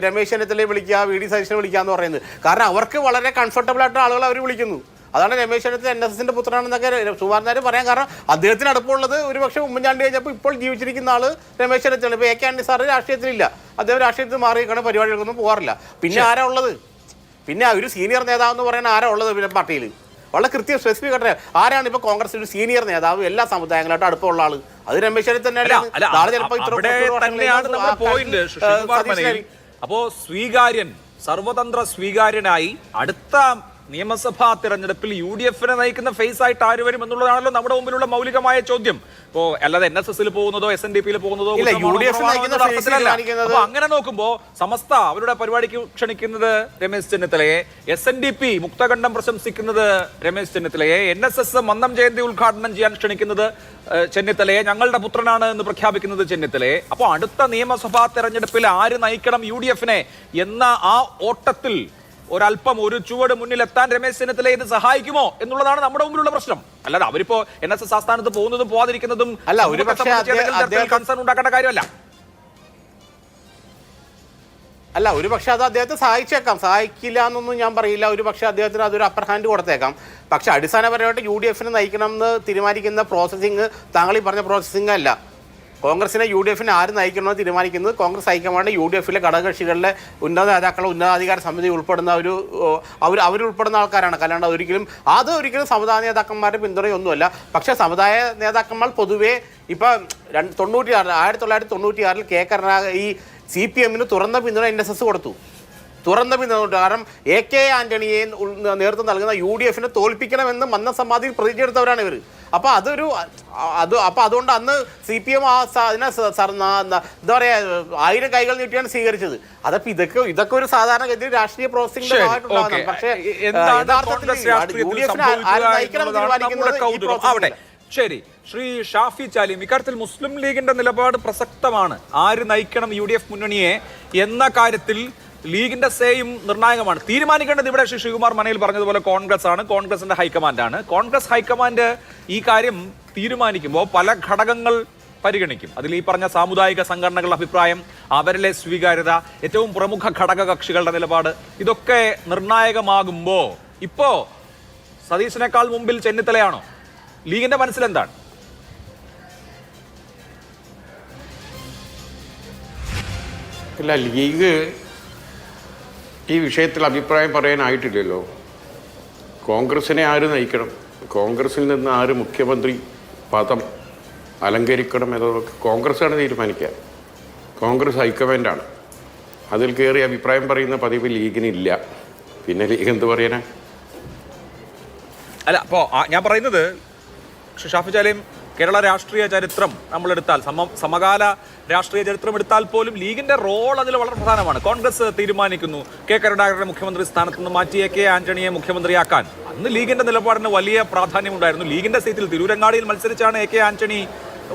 രമേശ് ചെന്നിത്തലയെ വിളിക്കുക, VD സതീശനെ വിളിക്കുക എന്ന് പറയുന്നത്. കാരണം അവർക്ക് വളരെ കംഫർട്ടബിൾ ആയിട്ട് ആളുകൾ അവർ വിളിക്കുന്നു. അതാണ് രമേശ് ചെന്നിത്തല NSSന്റെ പുത്രനാണെന്നൊക്കെ സുകുമാരനാർ പറയാൻ കാരണം അദ്ദേഹത്തിന് അടുപ്പമുള്ളത് ഒരുപക്ഷെ ഉമ്മൻചാണ്ടി കഴിഞ്ഞപ്പോൾ ഇപ്പോൾ ജീവിച്ചിരിക്കുന്ന ആൾ രമേശ് ചെന്നിത്തല. ഇപ്പോൾ AK ആന്റണി സാറ് രാഷ്ട്രീയത്തിലില്ല, അദ്ദേഹം രാഷ്ട്രീയത്തിൽ മാറിയിരിക്കണം, പരിപാടികൾക്കൊന്നും പോകാറില്ല. പിന്നെ ആരാ ഉള്ളത്? പിന്നെ ഒരു സീനിയർ നേതാവെന്ന് പറയാൻ ആരാ ഉള്ളത്? പിന്നെ പാർട്ടിയിൽ വളരെ കൃത്യം സ്പെസിഫിക് ആയിട്ട് ആരാണ് ഇപ്പോൾ കോൺഗ്രസിൽ ഒരു സീനിയർ നേതാവ് എല്ലാ സമുദായങ്ങളായിട്ട് അടുപ്പമുള്ള ആള്? അത് രമേശ് ചെന്നിത്തല തന്നെയാണ്. നാളെ ചിലപ്പോൾ അപ്പോ സ്വീകാര്യൻ, സർവതന്ത്ര സ്വീകാര്യനായി അടുത്ത നിയമസഭാ തെരഞ്ഞെടുപ്പിൽ UDFനെ നയിക്കുന്ന ഫേസ് ആയിട്ട് ആര് വരും എന്നുള്ളതാണല്ലോ നമ്മുടെ മുമ്പിലുള്ള മൗലികമായ ചോദ്യം. ഇപ്പോ അല്ലാതെ NSSൽ പോകുന്നതോ SNDPയിൽ പോകുന്നതോ അങ്ങനെ നോക്കുമ്പോ സമസ്ത അവരുടെ പരിപാടിക്ക് ക്ഷണിക്കുന്നത് രമേശ് ചെന്നിത്തലയെ, SNDP മുക്തകണ്ഠം പ്രശംസിക്കുന്നത് രമേശ് ചെന്നിത്തലയെ, NSS മന്നം ജയന്തി ഉദ്ഘാടനം ചെയ്യാൻ ക്ഷണിക്കുന്നത് ചെന്നിത്തലയെ, ഞങ്ങളുടെ പുത്രനാണ് എന്ന് പ്രഖ്യാപിക്കുന്നത് ചെന്നിത്തലയെ. അപ്പോൾ അടുത്ത നിയമസഭാ തെരഞ്ഞെടുപ്പിൽ ആര് നയിക്കണം UDFനെ എന്ന ആ ഓട്ടത്തിൽ ഒരല്പം ഒരു ചുവട് മുന്നിലെത്താൻ രമേശ് ചെന്നിത്തല ഇത് സഹായിക്കുമോ എന്നുള്ളതാണ് നമ്മുടെ മുമ്പിലുള്ള പ്രശ്നം. അല്ലാതെ അവരിപ്പോ NSS ആസ്ഥാനത്ത് പോകുന്നതും പോകാതിരിക്കുന്നതും കൺസേൺ ഉണ്ടാക്കേണ്ട കാര്യമല്ല. ഒരുപക്ഷെ അത് അദ്ദേഹത്തെ സഹായിച്ചേക്കാം, സഹായിക്കില്ല എന്നൊന്നും ഞാൻ പറയില്ല. ഒരുപക്ഷെ അദ്ദേഹത്തിന് അതൊരു അപ്പർ ഹാൻഡ് കൊടുത്തേക്കാം. പക്ഷെ അടിസ്ഥാനപരമായിട്ട് UDFനെ നയിക്കണം എന്ന് തീരുമാനിക്കുന്ന പ്രോസസ്സിങ് താങ്കൾ ഈ പറഞ്ഞ പ്രോസസ്സിംഗ് അല്ല. കോൺഗ്രസിനെ UDFനെ ആര് നയിക്കണമെന്ന് തീരുമാനിക്കുന്നത് കോൺഗ്രസ് ഹൈക്കമാൻഡ് UDFിലെ ഘടകകക്ഷികളിലെ ഉന്നത നേതാക്കൾ, ഉന്നതാധികാര സമിതി ഉൾപ്പെടുന്ന അവരുൾപ്പെടുന്ന ആൾക്കാരാണ്. അല്ലാണ്ട് ഒരിക്കലും സമുദായ നേതാക്കന്മാരുടെ പിന്തുണയൊന്നുമല്ല. പക്ഷേ സമുദായ നേതാക്കന്മാർ പൊതുവേ ഇപ്പം 1996 കെ കരുണാകരൻ ഈ CPM തുറന്ന പിന്തുണ NSS കൊടുത്തു. തുറന്ന പിന്തുണ. കാരണം AK ആന്റണിയെ നേതൃത്വം നൽകുന്ന UDF തോൽപ്പിക്കണമെന്ന് മന്നസമാധിയിൽ പ്രതിജ്ഞയെടുത്തവരാണ് ഇവർ. അപ്പോൾ അതുകൊണ്ട് അന്ന് CPM അതിനെ എന്താ പറയുക 1000 കൈകൾ നീട്ടിയാണ് സ്വീകരിച്ചത്. അതപ്പോൾ ഇതൊക്കെ ഒരു സാധാരണ ഗതിയിൽ രാഷ്ട്രീയ പ്രോസസിംഗിന്റെ ഭാഗമായിട്ടുണ്ടാകുന്നത്. പക്ഷേ ശരി, ശ്രീ ഷാഫി ചാലിം, ഇക്കാര്യത്തിൽ മുസ്ലിം ലീഗിന്റെ നിലപാട് പ്രസക്തമാണ്. ആര് നയിക്കണം UDF മുന്നണിയെ എന്ന കാര്യത്തിൽ ലീഗിന്റെ സേയും നിർണായകമാണ്. തീരുമാനിക്കേണ്ടത് ഇവിടെ ശ്രീ ശ്രീകുമാർ മനയിൽ പറഞ്ഞതുപോലെ കോൺഗ്രസ് ആണ്, കോൺഗ്രസിന്റെ ഹൈക്കമാൻഡാണ്. കോൺഗ്രസ് ഹൈക്കമാൻഡ് ഈ കാര്യം തീരുമാനിക്കുമ്പോൾ പല ഘടകങ്ങൾ പരിഗണിക്കും. അതിൽ ഈ പറഞ്ഞ സാമുദായിക സംഘടനകളുടെ അഭിപ്രായം, അവരിലെ സ്വീകാര്യത, ഏറ്റവും പ്രമുഖ ഘടക കക്ഷികളുടെ നിലപാട്, ഇതൊക്കെ നിർണായകമാകുമ്പോൾ ഇപ്പോ സതീശനേക്കാൾ മുമ്പിൽ ചെന്നിത്തലയാണോ? ലീഗിന്റെ മനസ്സിലെന്താണ്? ഇല്ല, ലീഗ് ഈ വിഷയത്തിൽ അഭിപ്രായം പറയാനായിട്ടില്ലല്ലോ. കോൺഗ്രസിനെ ആര് നയിക്കണം, കോൺഗ്രസിൽ നിന്ന് ആര് മുഖ്യമന്ത്രി പദം അലങ്കരിക്കണം എന്നതൊക്കെ കോൺഗ്രസ്സാണ് തീരുമാനിക്കുക. കോൺഗ്രസ് ഹൈക്കമാൻഡാണ്. അതിൽ കയറി അഭിപ്രായം പറയുന്ന പതിവ് ലീഗിനില്ല. പിന്നെ ലീഗ് എന്ത് പറയാനാ? അല്ല, അപ്പോൾ ഞാൻ പറയുന്നത് ഷാഫി ചാലിം, കേരള രാഷ്ട്രീയ ചരിത്രം നമ്മളെടുത്താൽ, സമകാല രാഷ്ട്രീയ ചരിത്രം എടുത്താൽ പോലും ലീഗിന്റെ റോൾ അതിൽ വളരെ പ്രധാനമാണ്. കോൺഗ്രസ് തീരുമാനിക്കുന്നു K കരുണാകരനെ മുഖ്യമന്ത്രി സ്ഥാനത്ത് നിന്ന് മാറ്റി AK ആന്റണിയെ മുഖ്യമന്ത്രിയാക്കാൻ. അന്ന് ലീഗിന്റെ നിലപാടിന് വലിയ പ്രാധാന്യമുണ്ടായിരുന്നു. ലീഗിന്റെ സീറ്റിൽ തിരൂരങ്ങാടിയിൽ മത്സരിച്ചാണ് AK ആന്റണി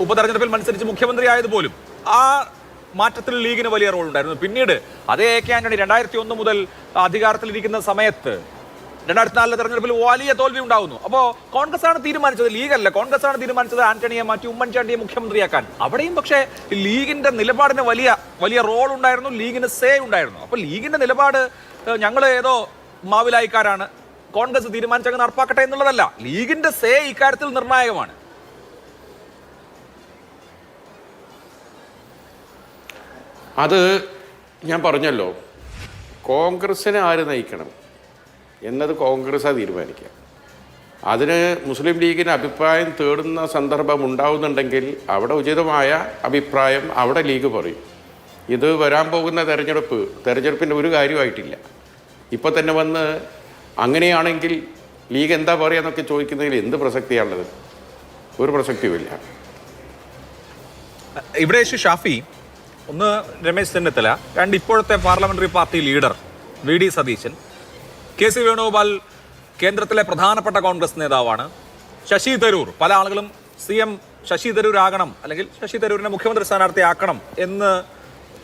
ഉപതെരഞ്ഞെടുപ്പിൽ മത്സരിച്ച് മുഖ്യമന്ത്രിയായത് പോലും. ആ മാറ്റത്തിൽ ലീഗിന് വലിയ റോൾ ഉണ്ടായിരുന്നു. പിന്നീട് അതേ AK ആന്റണി 2001 മുതൽ അധികാരത്തിലിരിക്കുന്ന സമയത്ത് 2004 തെരഞ്ഞെടുപ്പിൽ വലിയ തോൽവി ഉണ്ടാകുന്നു. അപ്പോൾ കോൺഗ്രസ് ആണ് തീരുമാനിച്ചത്, ലീഗല്ല. കോൺഗ്രസ് ആണ് തീരുമാനിച്ചത് ആന്റണിയെ മാറ്റി ഉമ്മൻചാണ്ടിയെ മുഖ്യമന്ത്രിയാക്കാൻ. അവിടെയും പക്ഷേ ലീഗിന്റെ നിലപാടിന് വലിയ റോൾ ഉണ്ടായിരുന്നു, ലീഗിന് സേ ഉണ്ടായിരുന്നു. അപ്പോൾ ലീഗിന്റെ നിലപാട് ഞങ്ങൾ ഏതോ മാവിലായിക്കാരാണ്, കോൺഗ്രസ് തീരുമാനിച്ചങ്ങ് നടപ്പാക്കട്ടെ എന്നുള്ളതല്ല. ലീഗിന്റെ സേ ഇക്കാര്യത്തിൽ നിർണായകമാണ്. അത് ഞാൻ പറഞ്ഞല്ലോ, കോൺഗ്രസിനെ ആര് നയിക്കണം എന്നത് കോൺഗ്രസ്സാണ് തീരുമാനിക്കുക. അതിന് മുസ്ലിം ലീഗിന് അഭിപ്രായം തേടുന്ന സന്ദർഭം ഉണ്ടാവുന്നുണ്ടെങ്കിൽ അവിടെ ഉചിതമായ അഭിപ്രായം അവിടെ ലീഗ് പറയും. ഇത് വരാൻ പോകുന്ന തെരഞ്ഞെടുപ്പിൻ്റെ ഒരു കാര്യമായിട്ടില്ല. ഇപ്പോൾ തന്നെ വന്ന് അങ്ങനെയാണെങ്കിൽ ലീഗ് എന്താ പറയുക എന്നൊക്കെ ചോദിക്കുന്നതിൽ എന്ത് പ്രസക്തിയാണുള്ളത്? ഒരു പ്രസക്തിയുമില്ല. ഇവിടെ ഷാഫി, ഒന്ന് രമേശ് ചെന്നിത്തല, രണ്ട് ഇപ്പോഴത്തെ parliamentary party leader VD Satheesan, KC Venugopal കേന്ദ്രത്തിലെ പ്രധാനപ്പെട്ട കോൺഗ്രസ് നേതാവാണ്, ശശി തരൂർ, പല ആളുകളും CM ശശി തരൂർ ആകണം അല്ലെങ്കിൽ ശശി തരൂരിനെ മുഖ്യമന്ത്രി സ്ഥാനാർത്ഥിയാക്കണം എന്ന്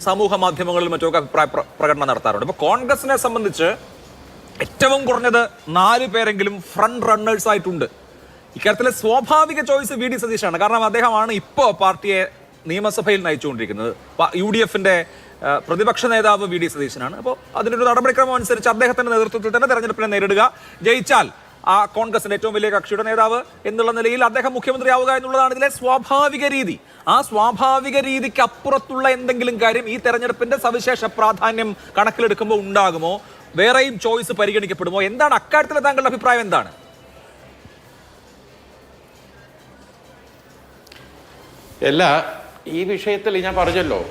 സമൂഹ മാധ്യമങ്ങളിൽ മറ്റൊക്കെ അഭിപ്രായ പ്രകടനം നടത്താറുണ്ട്. അപ്പോൾ കോൺഗ്രസിനെ സംബന്ധിച്ച് ഏറ്റവും കുറഞ്ഞത് 4 പേരെങ്കിലും ഫ്രണ്ട് റണ്ണേഴ്സ് ആയിട്ടുണ്ട്. ഇക്കാര്യത്തിലെ സ്വാഭാവിക ചോയ്സ് VD സതീശനാണ്. കാരണം അദ്ദേഹമാണ് ഇപ്പോൾ പാർട്ടിയെ നിയമസഭയിൽ നയിച്ചുകൊണ്ടിരിക്കുന്നത്. UDFന്റെ പ്രതിപക്ഷ നേതാവ് VD സതീശനാണ്. അപ്പോൾ അതിനൊരു നടപടിക്രമം അനുസരിച്ച് അദ്ദേഹത്തിന്റെ നേതൃത്വത്തിൽ തന്നെ തെരഞ്ഞെടുപ്പിനെ നേരിടുക, ജയിച്ചാൽ ആ കോൺഗ്രസിന്റെ ഏറ്റവും വലിയ കക്ഷിയുടെ നേതാവ് എന്നുള്ള നിലയിൽ അദ്ദേഹം മുഖ്യമന്ത്രിയാവുക എന്നുള്ളതാണ് ഇതിലെ സ്വാഭാവിക രീതി. ആ സ്വാഭാവിക രീതിക്ക് അപ്പുറത്തുള്ള എന്തെങ്കിലും കാര്യം ഈ തെരഞ്ഞെടുപ്പിന്റെ സവിശേഷ പ്രാധാന്യം കണക്കിലെടുക്കുമ്പോൾ ഉണ്ടാകുമോ? വേറെയും ചോയ്സ് പരിഗണിക്കപ്പെടുമോ? എന്താണ് അക്കാര്യത്തിൽ താങ്കളുടെ അഭിപ്രായം? എന്താണ്? ഈ വിഷയത്തിൽ ഞാൻ പറഞ്ഞല്ലോ,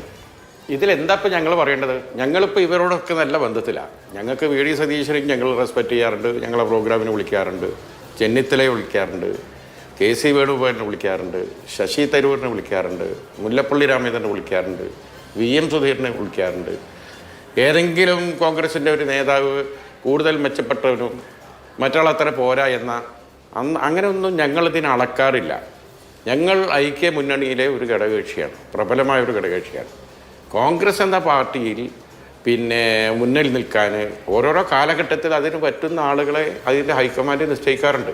ഇതിലെന്താ ഇപ്പം ഞങ്ങൾ പറയേണ്ടത്? ഞങ്ങളിപ്പോൾ ഇവരോടൊക്കെ നല്ല ബന്ധത്തിലാണ്. ഞങ്ങൾക്ക് VD സതീശനെയും ഞങ്ങൾ റെസ്പെക്റ്റ് ചെയ്യാറുണ്ട്, ഞങ്ങളെ പ്രോഗ്രാമിന് വിളിക്കാറുണ്ട്, ചെന്നിത്തലയെ വിളിക്കാറുണ്ട്, KC വേണുഗോപാലിനെ വിളിക്കാറുണ്ട്, ശശി തരൂരിനെ വിളിക്കാറുണ്ട്, മുല്ലപ്പള്ളി രാമചന്ദ്രനെ വിളിക്കാറുണ്ട്, VM സുധീരനെ വിളിക്കാറുണ്ട്. ഏതെങ്കിലും കോൺഗ്രസിൻ്റെ ഒരു നേതാവ് കൂടുതൽ മെച്ചപ്പെട്ടവരും മറ്റാളത്ര പോരാ എന്ന അങ്ങനെയൊന്നും ഞങ്ങളിതിനെ അളക്കാറില്ല. ഞങ്ങൾ ഐക്യ മുന്നണിയിലെ ഒരു ഘടകകക്ഷിയാണ്, പ്രബലമായ ഒരു ഘടകകക്ഷിയാണ്. കോൺഗ്രസ് എന്ന പാർട്ടിയിൽ മുന്നിൽ നിൽക്കാൻ ഓരോരോ കാലഘട്ടത്തിൽ അതിന് പറ്റുന്ന ആളുകളെ അതിൻ്റെ ഹൈക്കമാൻഡ് നിശ്ചയിക്കാറുണ്ട്.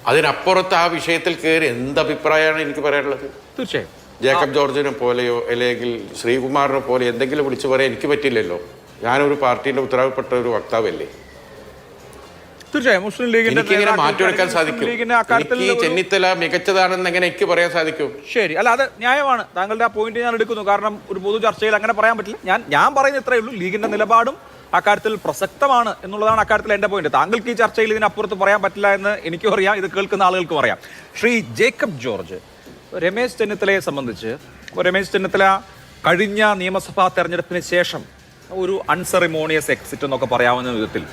അതിനപ്പുറത്ത് ആ വിഷയത്തിൽ കയറി എന്തഭിപ്രായമാണ് എനിക്ക് പറയാനുള്ളത്? തീർച്ചയായും ജേക്കബ് ജോർജിനെ പോലെയോ അല്ലെങ്കിൽ ശ്രീകുമാറിനെ പോലെ എന്തെങ്കിലും വിളിച്ചു പറയാൻ എനിക്ക് പറ്റില്ലല്ലോ. ഞാനൊരു പാർട്ടീൻ്റെ ഉത്തരവാദപ്പെട്ട ഒരു വക്താവല്ലേ. തീർച്ചയായും മുസ്ലിം ലീഗിന്റെ മാറ്റിയെടുക്കാൻ സാധിക്കും. ചെന്നിത്തല മികച്ചതാണെന്ന് എങ്ങനെ എനിക്ക് പറയാൻ സാധിക്കും? ശരി, അല്ല അത് ന്യായമാണ്. താങ്കളുടെ ആ പോയിന്റ് ഞാൻ എടുക്കുന്നു. കാരണം ഒരു പൊതു ചർച്ചയിൽ അങ്ങനെ പറയാൻ പറ്റില്ല. ഞാൻ പറയുന്നത് ഇത്രയേ ഉള്ളൂ, ലീഗിന്റെ നിലപാടും അക്കാര്യത്തിൽ പ്രസക്തമാണ് എന്നുള്ളതാണ് അക്കാര്യത്തിൽ എൻ്റെ പോയിന്റ്. താങ്കൾക്ക് ഈ ചർച്ചയിൽ ഇതിനപ്പുറത്ത് പറയാൻ പറ്റില്ല എന്ന് എനിക്കും അറിയാം, ഇത് കേൾക്കുന്ന ആളുകൾക്കും അറിയാം. ശ്രീ ജേക്കബ് ജോർജ്, രമേശ് ചെന്നിത്തലയെ സംബന്ധിച്ച് രമേശ് ചെന്നിത്തല കഴിഞ്ഞ നിയമസഭാ തെരഞ്ഞെടുപ്പിന് ശേഷം ഒരു അൺസെറിമോണിയസ് എക്സിറ്റ് എന്നൊക്കെ പറയാവുന്ന വിധത്തിൽ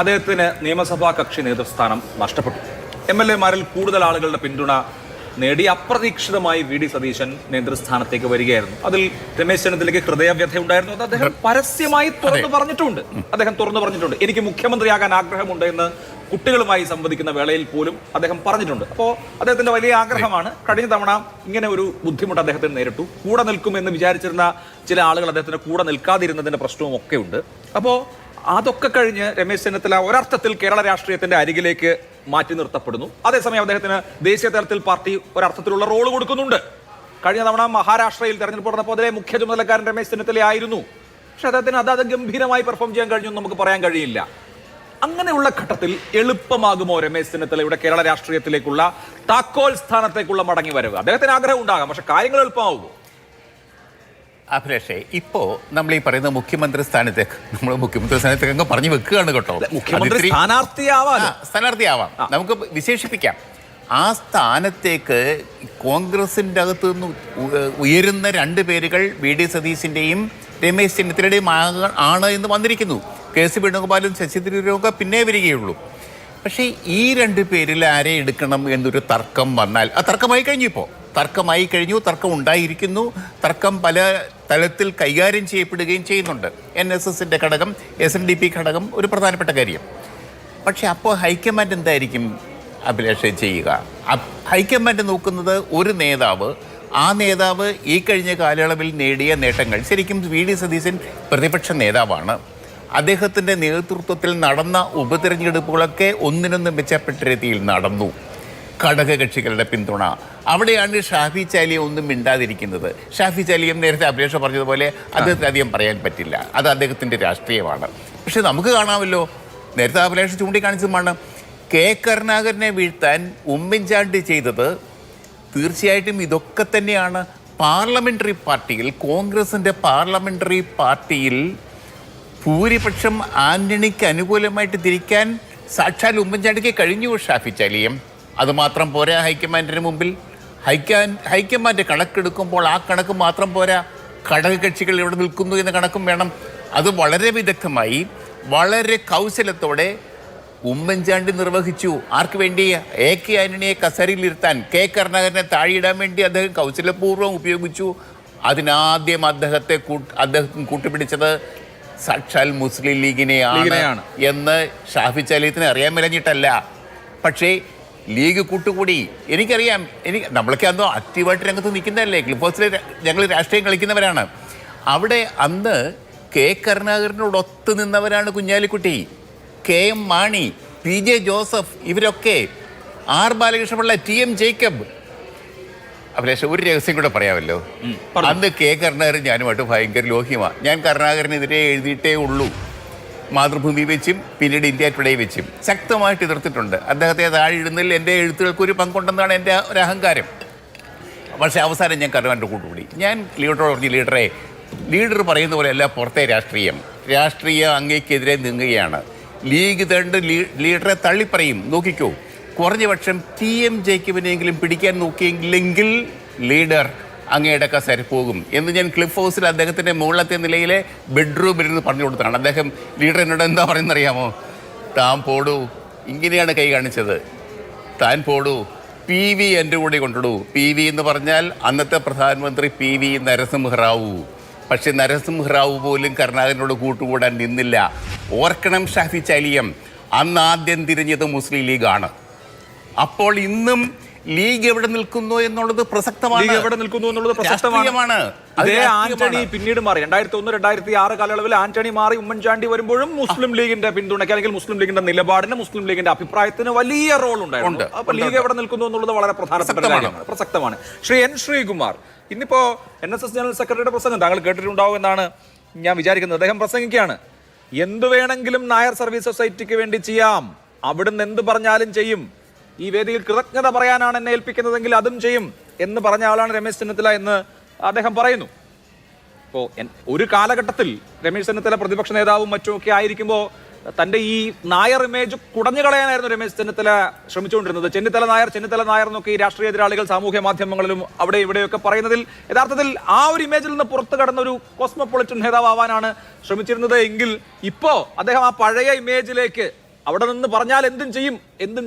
അദ്ദേഹത്തിന് നിയമസഭാ കക്ഷി നേതൃസ്ഥാനം നഷ്ടപ്പെട്ടു. MLA-മാരിൽ കൂടുതൽ ആളുകളുടെ പിന്തുണ നേടി അപ്രതീക്ഷിതമായി VD സതീശൻ നേതൃസ്ഥാനത്തേക്ക് വരികയായിരുന്നു. അതിൽ രമേശ് ചെന്നിത്തലയ്ക്ക് ഹൃദയവ്യഥ ഉണ്ടായിരുന്നു. അത് അദ്ദേഹം പരസ്യമായി തുറന്നു പറഞ്ഞിട്ടുണ്ട്. എനിക്ക് മുഖ്യമന്ത്രിയാകാൻ ആഗ്രഹമുണ്ട് എന്ന് കുട്ടികളുമായി സംവദിക്കുന്ന വേളയിൽ പോലും അദ്ദേഹം പറഞ്ഞിട്ടുണ്ട്. അപ്പോൾ അദ്ദേഹത്തിന്റെ വലിയ ആഗ്രഹമാണ്. കഴിഞ്ഞ തവണ ഇങ്ങനെ ഒരു ബുദ്ധിമുട്ട് അദ്ദേഹത്തിന് നേരിട്ടു. കൂടെ നിൽക്കുമെന്ന് വിചാരിച്ചിരുന്ന ചില ആളുകൾ അദ്ദേഹത്തിന് കൂടെ നിൽക്കാതിരുന്നതിന്റെ പ്രശ്നവും ഒക്കെ ഉണ്ട്. അപ്പോൾ അതൊക്കെ കഴിഞ്ഞ് രമേശ് ചെന്നിത്തല ഒരർത്ഥത്തിൽ കേരള രാഷ്ട്രീയത്തിന്റെ അരികിലേക്ക് മാറ്റി നിർത്തപ്പെടുന്നു. അതേസമയം അദ്ദേഹത്തിന് ദേശീയ തലത്തിൽ പാർട്ടി ഒരർത്ഥത്തിലുള്ള റോള് കൊടുക്കുന്നുണ്ട്. കഴിഞ്ഞ തവണ മഹാരാഷ്ട്രയിൽ തെരഞ്ഞെടുപ്പ് നടന്നപ്പോൾ അതിലെ മുഖ്യ ചുമതലക്കാരൻ രമേശ് ചെന്നിത്തല ആയിരുന്നു. പക്ഷെ അദ്ദേഹത്തിന് അത് ഗംഭീരമായി പെർഫോം ചെയ്യാൻ കഴിഞ്ഞു എന്ന് നമുക്ക് പറയാൻ കഴിയില്ല. അങ്ങനെയുള്ള ഘട്ടത്തിൽ എളുപ്പമാകുമോ രമേശ് ചെന്നിത്തലയുടെ കേരള രാഷ്ട്രീയത്തിലേക്കുള്ള താക്കോൽ സ്ഥാനത്തേക്കുള്ള മടങ്ങി വരവ്? അദ്ദേഹത്തിന് ആഗ്രഹം ഉണ്ടാകാം, പക്ഷെ കാര്യങ്ങൾ എളുപ്പമാകുമോ? അഭിലാഷേ, ഇപ്പോ നമ്മൾ ഈ പറയുന്ന മുഖ്യമന്ത്രി സ്ഥാനത്തേക്ക് അങ്ങ് പറഞ്ഞു വെക്കുകയാണ് കേട്ടോ. മുഖ്യമന്ത്രി സ്ഥാനാർത്ഥിയാവാം, നമുക്ക് വിശേഷിപ്പിക്കാം. ആ സ്ഥാനത്തേക്ക് കോൺഗ്രസിന്റെ അകത്ത് നിന്ന് ഉയരുന്ന 2 പേരുകൾ VD സതീശിന്റെയും രമേശ് ചെന്നിത്തലയുടെയും ആണ് എന്ന് വന്നിരിക്കുന്നു. KC വേണുഗോപാലും ശശി തരൂരും പിന്നെ വരികയുള്ളൂ. പക്ഷേ ഈ 2 പേരിൽ ആരെ എടുക്കണം എന്നൊരു തർക്കം വന്നാൽ, ആ തർക്കമായി കഴിഞ്ഞു, തർക്കം ഉണ്ടായിരിക്കുന്നു. തർക്കം പല തലത്തിൽ കൈകാര്യം ചെയ്യപ്പെടുകയും ചെയ്യുന്നുണ്ട്. NSSന്റെ ഘടകം, SNDP ഘടകം ഒരു പ്രധാനപ്പെട്ട കാര്യം. പക്ഷെ അപ്പോൾ ഹൈക്കമാൻഡ് എന്തായിരിക്കും അഭിലാഷ് ചെയ്യുക? ഹൈക്കമാൻഡ് നോക്കുന്നത് ഒരു നേതാവ്, ആ നേതാവ് ഈ കഴിഞ്ഞ കാലയളവിൽ നേടിയ നേട്ടങ്ങൾ, ശരിക്കും VD സതീശൻ പ്രതിപക്ഷ നേതാവാണ്. അദ്ദേഹത്തിൻ്റെ നേതൃത്വത്തിൽ നടന്ന ഉപതെരഞ്ഞെടുപ്പുകളൊക്കെ ഒന്നിനൊന്ന് മെച്ചപ്പെട്ട രീതിയിൽ നടന്നു. ഘടകകക്ഷികളുടെ പിന്തുണ, അവിടെയാണ് ഷാഫി ചാലിയെ ഒന്നും മിണ്ടാതിരിക്കുന്നത്. ഷാഫി ചാലിയും നേരത്തെ അഭിലാഷ് പറഞ്ഞതുപോലെ അദ്ദേഹത്തിന് അധികം പറയാൻ പറ്റില്ല, അത് അദ്ദേഹത്തിൻ്റെ രാഷ്ട്രീയമാണ്. പക്ഷെ നമുക്ക് കാണാമല്ലോ, നേരത്തെ അഭിലാഷ് ചൂണ്ടിക്കാണിച്ചതുമാണ്, കരുണാകരനെ വീഴ്ത്താൻ ഉമ്മൻചാണ്ടി ചെയ്തത് തീർച്ചയായിട്ടും ഇതൊക്കെ തന്നെയാണ്. പാർലമെൻ്ററി പാർട്ടിയിൽ, കോൺഗ്രസിൻ്റെ പാർലമെൻ്ററി പാർട്ടിയിൽ ഭൂരിപക്ഷം ആന്റണിക്ക് അനുകൂലമായിട്ട് തിരിക്കാൻ സാക്ഷാൽ ഉമ്മൻചാണ്ടിക്ക് കഴിഞ്ഞു. ഷാഫി ചാലിയും അതുമാത്രം പോരാ. ഹൈക്കമാൻഡിന് മുമ്പിൽ ഹൈക്കമാൻഡ് കണക്കെടുക്കുമ്പോൾ ആ കണക്ക് മാത്രം പോരാ, ഘടകകക്ഷികൾ എവിടെ നിൽക്കുന്നു എന്ന കണക്കും വേണം. അത് വളരെ വിദഗ്ധമായി, വളരെ കൗശലത്തോടെ ഉമ്മൻചാണ്ടി നിർവഹിച്ചു. ആർക്ക് വേണ്ടി? AK ആന്റണിയെ കസേരയിലിരുത്താൻ, കരുണാകരനെ താഴെയിടാൻ വേണ്ടി അദ്ദേഹം കൗശലപൂർവ്വം ഉപയോഗിച്ചു. അതിനാദ്യം അദ്ദേഹം കൂട്ടുപിടിച്ചത് സാക്ഷാൽ മുസ്ലിം ലീഗിനെയാണ് എന്ന് ഷാഫി ചാലിയത്തിന് അറിയാൻ മേലഞ്ഞിട്ടല്ല. പക്ഷേ ലീഗ് കൂട്ടുകൂടി. എനിക്കറിയാം, നമ്മളൊക്കെ അന്നോ ആക്റ്റീവായിട്ട് രംഗത്ത് നിൽക്കുന്നതല്ലേ, ക്ലിഫ് ഹൗസിൽ ഞങ്ങൾ രാഷ്ട്രീയം കളിക്കുന്നവരാണ്. അവിടെ അന്ന് കരുണാകരനോടൊത്ത് നിന്നവരാണ് കുഞ്ഞാലിക്കുട്ടി, KM മാണി, PJ ജോസഫ്, ഇവരൊക്കെ, R ബാലകൃഷ്ണപിള്ള, TM ജേക്കബ്. അഭിലാഷ്, ഒരു രഹസ്യം കൂടെ പറയാമല്ലോ. അന്ന് കരുണാകരൻ ഞാനുമായിട്ട് ഭയങ്കര ലോഹ്യമാണ്. ഞാൻ കരുണാകരനെതിരെ എഴുതിയിട്ടേ ഉള്ളൂ. മാതൃഭൂമി വെച്ചും പിന്നീട് ഇന്ത്യ ടുഡേ വെച്ചും ശക്തമായിട്ട് എതിർത്തിട്ടുണ്ട്. അദ്ദേഹത്തെ താഴെ ഇടുന്നതിൽ എൻ്റെ എഴുത്തുകൾക്ക് ഒരു പങ്കുണ്ടെന്നാണ് എൻ്റെ ഒരു അഹങ്കാരം. പക്ഷേ അവസാനം ഞാൻ കരുണാകരൻ്റെ കൂട്ടുകൂടി. ഞാൻ ലീഡറോട് പറഞ്ഞു, ലീഡർ പറയുന്ന പോലെ അല്ല പുറത്തെ രാഷ്ട്രീയം അങ്ങേക്കെതിരെ നീങ്ങുകയാണ്. ലീഗ് ലീഡറെ തള്ളിപ്പറയും. നോക്കിക്കോ, കുറഞ്ഞ പക്ഷം TM ജേക്കബിനെങ്കിലും പിടിക്കാൻ നോക്കിയെങ്കിൽ ലീഡർ അങ്ങയുടെ കസേര പോകും എന്ന് ഞാൻ ക്ലിഫ് ഹൗസിൽ അദ്ദേഹത്തിൻ്റെ മുകളിലത്തെ നിലയിലെ ബെഡ്റൂമിൽ നിന്ന് പറഞ്ഞു കൊടുത്താണ്. അദ്ദേഹം ലീഡർ എന്നോട് എന്താ പറയുന്നറിയാമോ? താൻ പോടൂ, ഇങ്ങനെയാണ് കൈ കാണിച്ചത്. താൻ പോടൂ, PV എൻ്റെ കൂടെ കൊണ്ടിടൂ. PV എന്ന് പറഞ്ഞാൽ അന്നത്തെ പ്രധാനമന്ത്രി PV നരസിംഹറാവു. പക്ഷെ നരസിംഹറാവു പോലും കരുണാകരനോട് കൂട്ടുകൂടാൻ നിന്നില്ല. ഓർക്കണം ഷാഫി ചാലിയം, അന്ന് ആദ്യം തിരിഞ്ഞത് മുസ്ലിം ലീഗാണ്. അപ്പോൾ ഇന്നും ലീഗ് എവിടെ നിൽക്കുന്നു എന്നുള്ളത് പ്രസക്തമാണ്. ആന്റണി പിന്നീട് മാറി. 2001-2006 കാലയളവിൽ ആന്റണി മാറി ഉമ്മൻചാണ്ടി വരുമ്പോഴും മുസ്ലിം ലീഗിന്റെ പിന്തുണയ്ക്ക്, അല്ലെങ്കിൽ മുസ്ലിം ലീഗിന്റെ നിലപാടിന്, മുസ്ലിം ലീഗിന്റെ അഭിപ്രായത്തിന് വലിയ റോൾ ഉണ്ടായിരുന്നു. അപ്പൊ ലീഗ് എവിടെ നിൽക്കുന്നു എന്നുള്ളത് വളരെ പ്രസക്തമാണ്. ശ്രീ N. ശ്രീകുമാർ, ഇന്നിപ്പോ NSS ജനറൽ സെക്രട്ടറിയുടെ പ്രസംഗം താങ്കൾ കേട്ടിട്ടുണ്ടാവും എന്നാണ് ഞാൻ വിചാരിക്കുന്നത്. അദ്ദേഹം പ്രസംഗിക്കുകയാണ്, എന്തു വേണമെങ്കിലും നായർ സർവീസ് സൊസൈറ്റിക്ക് വേണ്ടി ചെയ്യാം, അവിടുന്ന് എന്ത് പറഞ്ഞാലും ചെയ്യും, ഈ വേദിയിൽ കൃതജ്ഞത പറയാനാണ് എന്നെ ഏൽപ്പിക്കുന്നതെങ്കിൽ അതും ചെയ്യും എന്ന് പറഞ്ഞ ആളാണ് രമേശ് ചെന്നിത്തല എന്ന് അദ്ദേഹം പറയുന്നു. ഇപ്പോൾ ഒരു കാലഘട്ടത്തിൽ രമേശ് ചെന്നിത്തല പ്രതിപക്ഷ നേതാവും മറ്റുമൊക്കെ ആയിരിക്കുമ്പോൾ തന്റെ ഈ നായർ ഇമേജ് കുടഞ്ഞു കളയാനായിരുന്നു രമേശ് ചെന്നിത്തല ശ്രമിച്ചുകൊണ്ടിരുന്നത്. ചെന്നിത്തല നായർ എന്നൊക്കെ ഈ രാഷ്ട്രീയ എതിരാളികൾ സാമൂഹ്യ മാധ്യമങ്ങളിലും അവിടെ ഇവിടെയൊക്കെ പറയുന്നതിൽ യഥാർത്ഥത്തിൽ ആ ഒരു ഇമേജിൽ നിന്ന് പുറത്തു കടന്ന ഒരു കോസ്മോപൊളിറ്റൻ നേതാവാനാണ് ശ്രമിച്ചിരുന്നത് എങ്കിൽ ഇപ്പോ അദ്ദേഹം ആ പഴയ ഇമേജിലേക്ക് അവിടെ നിന്ന് പറഞ്ഞാൽ എന്തും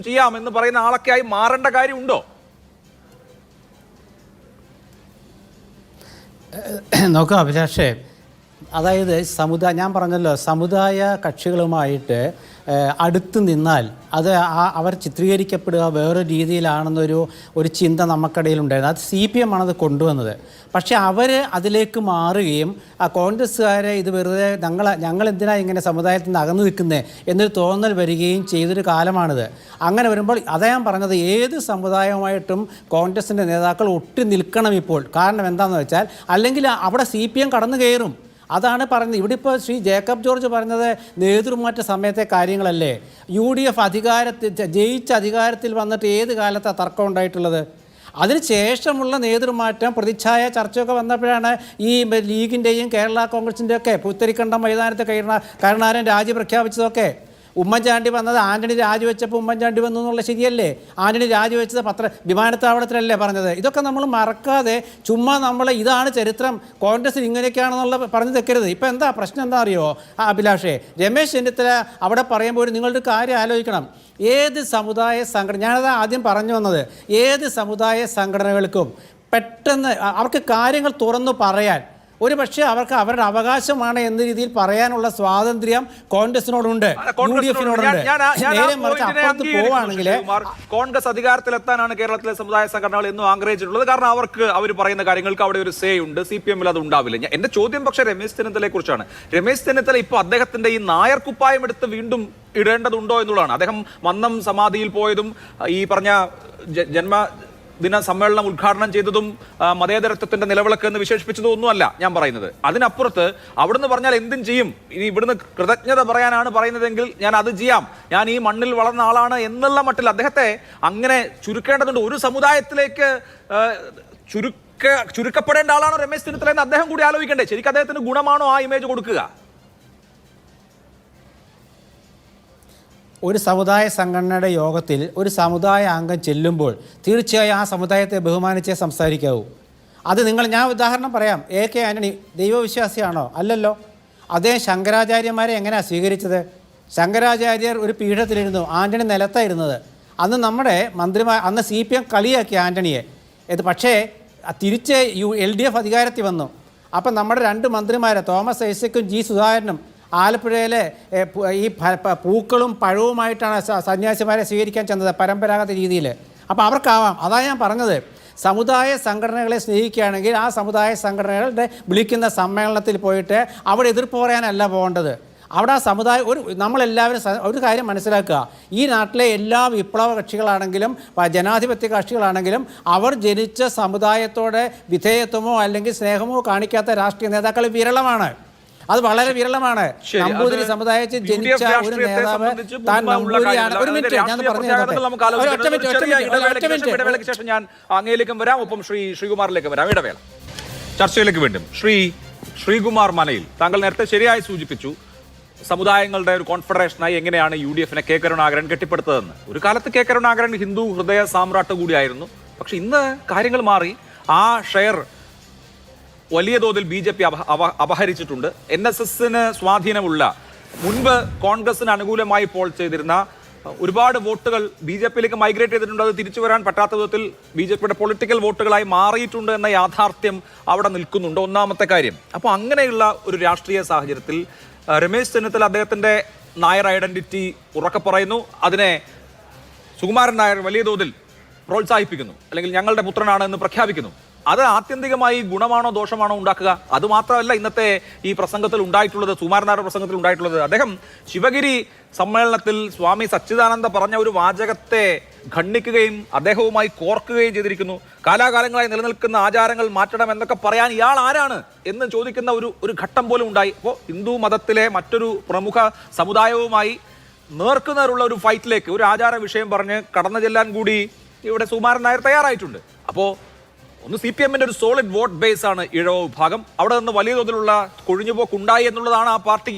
ചെയ്യാം എന്ന് പറയുന്ന ആളൊക്കെ ആയി മാറേണ്ട കാര്യമുണ്ടോ? നോക്കാം അഭിലാഷേ, അതായത് ഞാൻ പറഞ്ഞല്ലോ, സമുദായ കക്ഷികളുമായിട്ട് അടുത്ത് നിന്നാൽ അത് അവർ ചിത്രീകരിക്കപ്പെടുക വേറെ രീതിയിലാണെന്നൊരു ചിന്ത നമുക്കിടയിലുണ്ടായിരുന്നു. അത് CPM ആണത് കൊണ്ടുവന്നത്. പക്ഷേ അവർ അതിലേക്ക് മാറുകയും ആ കോൺഗ്രസ്സുകാരെ ഇത് വെറുതെ ഞങ്ങൾ എന്തിനാ ഇങ്ങനെ സമുദായത്തിൽ നിന്ന് അകന്നു നിൽക്കുന്നത് എന്നൊരു തോന്നൽ വരികയും ചെയ്തൊരു കാലമാണിത്. അങ്ങനെ വരുമ്പോൾ അതാ ഞാൻ പറഞ്ഞത്, ഏത് സമുദായവുമായിട്ടും കോൺഗ്രസിൻ്റെ നേതാക്കൾ ഒട്ടി നിൽക്കണം ഇപ്പോൾ. കാരണം എന്താണെന്ന് വെച്ചാൽ അല്ലെങ്കിൽ അവിടെ CPM കടന്നു കയറും. അതാണ് പറഞ്ഞത്. ഇവിടെ ഇപ്പോൾ ശ്രീ ജേക്കബ് ജോർജ് പറഞ്ഞത് നേതൃമാറ്റ സമയത്തെ കാര്യങ്ങളല്ലേ. UDF ജയിച്ച അധികാരത്തിൽ വന്നിട്ട് ഏത് കാലത്താണ് തർക്കം ഉണ്ടായിട്ടുള്ളത്? അതിന് ശേഷമുള്ള നേതൃമാറ്റം പ്രതിച്ഛായ ചർച്ചയൊക്കെ വന്നപ്പോഴാണ് ഈ ലീഗിൻ്റെയും കേരള കോൺഗ്രസിൻ്റെയും ഒക്കെ പുത്തരിക്കണ്ടം മൈതാനത്ത് കരുണാകരൻ രാജി പ്രഖ്യാപിച്ചതൊക്കെ. ഉമ്മൻചാണ്ടി വന്നത് ആന്റണി രാജിവെച്ചപ്പോൾ ഉമ്മൻചാണ്ടി വന്നു എന്നുള്ള ശരിയല്ലേ? ആന്റണി രാജിവെച്ചത് വിമാനത്താവളത്തിലല്ലേ പറഞ്ഞത്? ഇതൊക്കെ നമ്മൾ മറക്കാതെ ചുമ്മാ ഇതാണ് ചരിത്രം, കോൺഗ്രസ് ഇങ്ങനെയൊക്കെയാണെന്നുള്ള പറഞ്ഞു തെക്കരുത്. ഇപ്പം എന്താ പ്രശ്നം എന്താ അറിയോ അഭിലാഷേ? രമേശ് ചെന്നിത്തല അവിടെ പറയുമ്പോൾ നിങ്ങളുടെ കാര്യം ആലോചിക്കണം. ഏത് സമുദായ സംഘടന, ഞാനത് ആദ്യം പറഞ്ഞു വന്നത്, ഏത് സമുദായ സംഘടനകൾക്കും പെട്ടെന്ന് അവർക്ക് കാര്യങ്ങൾ തുറന്നു പറയാൻ ഒരു പക്ഷേ അവർക്ക് അവരുടെ അവകാശമാണ് എന്ന രീതിയിൽ പറയാനുള്ള സ്വാതന്ത്ര്യം കോൺഗ്രസിനോടുണ്ട്, UDF-നോടുണ്ട്. നേരെ മറിച്ച് അപ്പുറത്ത് പോവുകയാണെങ്കിൽ കോൺഗ്രസ് അധികാരത്തിലെത്താനാണ് കേരളത്തിലെ സമുദായ സംഘടനകൾ എന്നും ആഗ്രഹിച്ചിട്ടുള്ളത്. കാരണം അവർ പറയുന്ന കാര്യങ്ങൾക്ക് അവിടെ ഒരു സേ ഉണ്ട്. CPM-ൽ അത് ഉണ്ടാവില്ല. എന്റെ ചോദ്യം പക്ഷേ രമേശ് ചെന്നിത്തലയെ കുറിച്ചാണ്. രമേശ് ചെന്നിത്തല ഇപ്പോൾ അദ്ദേഹത്തിന്റെ ഈ നായർ കുപ്പായം എടുത്ത് വീണ്ടും ഇടേണ്ടതുണ്ടോ എന്നുള്ളതാണ്. അദ്ദേഹം മന്നം സമാധിയിൽ പോയതും ഈ പറഞ്ഞ ദിന സമ്മേളനം ഉദ്ഘാടനം ചെയ്തതും മതേതരത്വത്തിന്റെ നിലവിളക്ക് എന്ന് വിശേഷിപ്പിച്ചതും ഒന്നുമല്ല ഞാൻ പറയുന്നത്. അതിനപ്പുറത്ത് അവിടുന്ന് പറഞ്ഞാൽ എന്തും ചെയ്യും, ഇനി ഇവിടുന്ന് കൃതജ്ഞത പറയാനാണ് പറയുന്നതെങ്കിൽ ഞാൻ അത് ചെയ്യാം, ഞാൻ ഈ മണ്ണിൽ വളർന്ന ആളാണ് എന്നുള്ള മട്ടിൽ അദ്ദേഹത്തെ അങ്ങനെ ചുരുക്കേണ്ടതുണ്ട്. ഒരു സമുദായത്തിലേക്ക് ചുരുക്കപ്പെടേണ്ട ആളാണോ രമേശ് ചെന്നിത്തല എന്ന് അദ്ദേഹം കൂടി ആലോചിക്കണ്ടേ? ശരിക്കും അദ്ദേഹത്തിന് ഗുണമാണോ ആ ഇമേജ് കൊടുക്കുക? ഒരു സമുദായ സംഘടനയുടെ യോഗത്തിൽ ഒരു സമുദായ അംഗം ചെല്ലുമ്പോൾ തീർച്ചയായും ആ സമുദായത്തെ ബഹുമാനിച്ചേ സംസാരിക്കാവൂ. അത് ഞാൻ ഉദാഹരണം പറയാം. AK ആന്റണി ദൈവവിശ്വാസിയാണോ? അല്ലല്ലോ. അദ്ദേഹം ശങ്കരാചാര്യന്മാരെ എങ്ങനെയാണ് സ്വീകരിച്ചത്? ശങ്കരാചാര്യർ ഒരു പീഠത്തിലിരുന്നു, ആന്റണി നിലത്തായിരുന്നത്. അന്ന് നമ്മുടെ അന്ന് CPM കളിയാക്കി ആന്റണിയെ. പക്ഷേ തിരിച്ച് LDF അധികാരത്തിൽ വന്നു. അപ്പം നമ്മുടെ 2 മന്ത്രിമാരെ തോമസ് ഐസക്കും G സുധാകരനും ആലപ്പുഴയിലെ ഈ പൂക്കളും പഴവുമായിട്ടാണ് സന്യാസിമാരെ സ്വീകരിക്കാൻ ചെന്നത് പരമ്പരാഗത രീതിയിൽ. അപ്പോൾ അവർക്കാവാം. അതാണ് ഞാൻ പറഞ്ഞത്. സമുദായ സംഘടനകളെ സ്നേഹിക്കുകയാണെങ്കിൽ ആ സമുദായ സംഘടനകളുടെ വിളിക്കുന്ന സമ്മേളനത്തിൽ പോയിട്ട് അവിടെ എതിർപ്പ് പറയാനല്ല പോകേണ്ടത്. അവിടെ ആ സമുദായം നമ്മളെല്ലാവരും ഒരു കാര്യം മനസ്സിലാക്കുക, ഈ നാട്ടിലെ എല്ലാ വിപ്ലവ കക്ഷികളാണെങ്കിലും ജനാധിപത്യ കക്ഷികളാണെങ്കിലും അവർ ജനിച്ച സമുദായത്തോടെ വിധേയത്വമോ അല്ലെങ്കിൽ സ്നേഹമോ കാണിക്കാത്ത രാഷ്ട്രീയ നേതാക്കൾ വിരളമാണ്. അത് വളരെ വിരളമാണ്. നമ്പൂതിരി സമുദായത്തിൽ ജനിച്ച ഒരു നേതാവ് താൻ നമ്പൂതിരിയാണ്. ഒരു മിനിറ്റ് ഞാൻ പറഞ്ഞു. ഞാൻ അങ്ങയിലേക്കും വരാം, ഒപ്പം ശ്രീകുമാറിലേക്ക് വരാം. ഇടവേള ചർച്ചയിലേക്ക് വീണ്ടും. ശ്രീകുമാർ മനയിൽ, താങ്കൾ നേരത്തെ ശരിയായി സൂചിപ്പിച്ചു സമുദായങ്ങളുടെ ഒരു കോൺഫെഡറേഷനായി എങ്ങനെയാണ് UDF-നെ K കരുണാകരൻ കെട്ടിപ്പടുത്തതെന്ന്. ഒരു കാലത്ത് K കരുണാകരൻ ഹിന്ദു ഹൃദയ സാമ്രാട്ട് കൂടിയായിരുന്നു. പക്ഷെ ഇന്ന് കാര്യങ്ങൾ മാറി. ആ ഷെയർ വലിയ തോതിൽ BJP അപഹരിച്ചിട്ടുണ്ട്. NSS-ന് സ്വാധീനമുള്ള, മുൻപ് കോൺഗ്രസിന് അനുകൂലമായി പോൾ ചെയ്തിരുന്ന ഒരുപാട് വോട്ടുകൾ BJP-യിലേക്ക് മൈഗ്രേറ്റ് ചെയ്തിട്ടുണ്ട്. അത് തിരിച്ചു വരാൻ പറ്റാത്ത വിധത്തിൽ BJP-യുടെ പൊളിറ്റിക്കൽ വോട്ടുകളായി മാറിയിട്ടുണ്ട് എന്ന യാഥാർത്ഥ്യം അവിടെ നിൽക്കുന്നുണ്ട്. ഒന്നാമത്തെ കാര്യം. അപ്പോൾ അങ്ങനെയുള്ള ഒരു രാഷ്ട്രീയ സാഹചര്യത്തിൽ രമേശ് ചെന്നിത്തല അദ്ദേഹത്തിന്റെ നായർ ഐഡന്റിറ്റി ഉറക്കെ പറയുന്നു. അതിനെ സുകുമാരൻ നായർ വലിയ തോതിൽ പ്രോത്സാഹിപ്പിക്കുന്നു, അല്ലെങ്കിൽ ഞങ്ങളുടെ പുത്രനാണ് എന്ന് പ്രഖ്യാപിക്കുന്നു. അത് ആത്യന്തികമായി ഗുണമാണോ ദോഷമാണോ ഉണ്ടാക്കുക? അതുമാത്രമല്ല ഇന്നത്തെ ഈ പ്രസംഗത്തിൽ ഉണ്ടായിട്ടുള്ളത്, സുകുമാരനാരുടെ പ്രസംഗത്തിൽ ഉണ്ടായിട്ടുള്ളത്. അദ്ദേഹം ശിവഗിരി സമ്മേളനത്തിൽ സ്വാമി സച്ചിദാനന്ദ പറഞ്ഞ ഒരു വാചകത്തെ ഖണ്ഡിക്കുകയും അദ്ദേഹവുമായി കോർക്കുകയും ചെയ്തിരിക്കുന്നു. കാലാകാലങ്ങളായി നിലനിൽക്കുന്ന ആചാരങ്ങൾ മാറ്റണം എന്നൊക്കെ പറയാൻ ഇയാൾ ആരാണ് എന്ന് ചോദിക്കുന്ന ഒരു ഘട്ടം പോലും ഉണ്ടായി. അപ്പോൾ ഹിന്ദു മതത്തിലെ മറ്റൊരു പ്രമുഖ സമുദായവുമായി നേർക്കുനേറുള്ള ഒരു ഫൈറ്റിലേക്ക് ഒരു ആചാര വിഷയം പറഞ്ഞ് കടന്നു ചെല്ലാൻ കൂടി ഇവിടെ സുകുമാരൻ നായർ തയ്യാറായിട്ടുണ്ട്. അപ്പോൾ ഒന്ന് CPM-ന്റെ ഒരു സോളിഡ് വോട്ട് ബേസ് ആണ് ഈഴവ വിഭാഗം. അവിടെ നിന്ന് വലിയ തോതിലുള്ള കൊഴിഞ്ഞുപോക്ക് ഉണ്ടായി എന്നുള്ളതാണ് ആ പാർട്ടി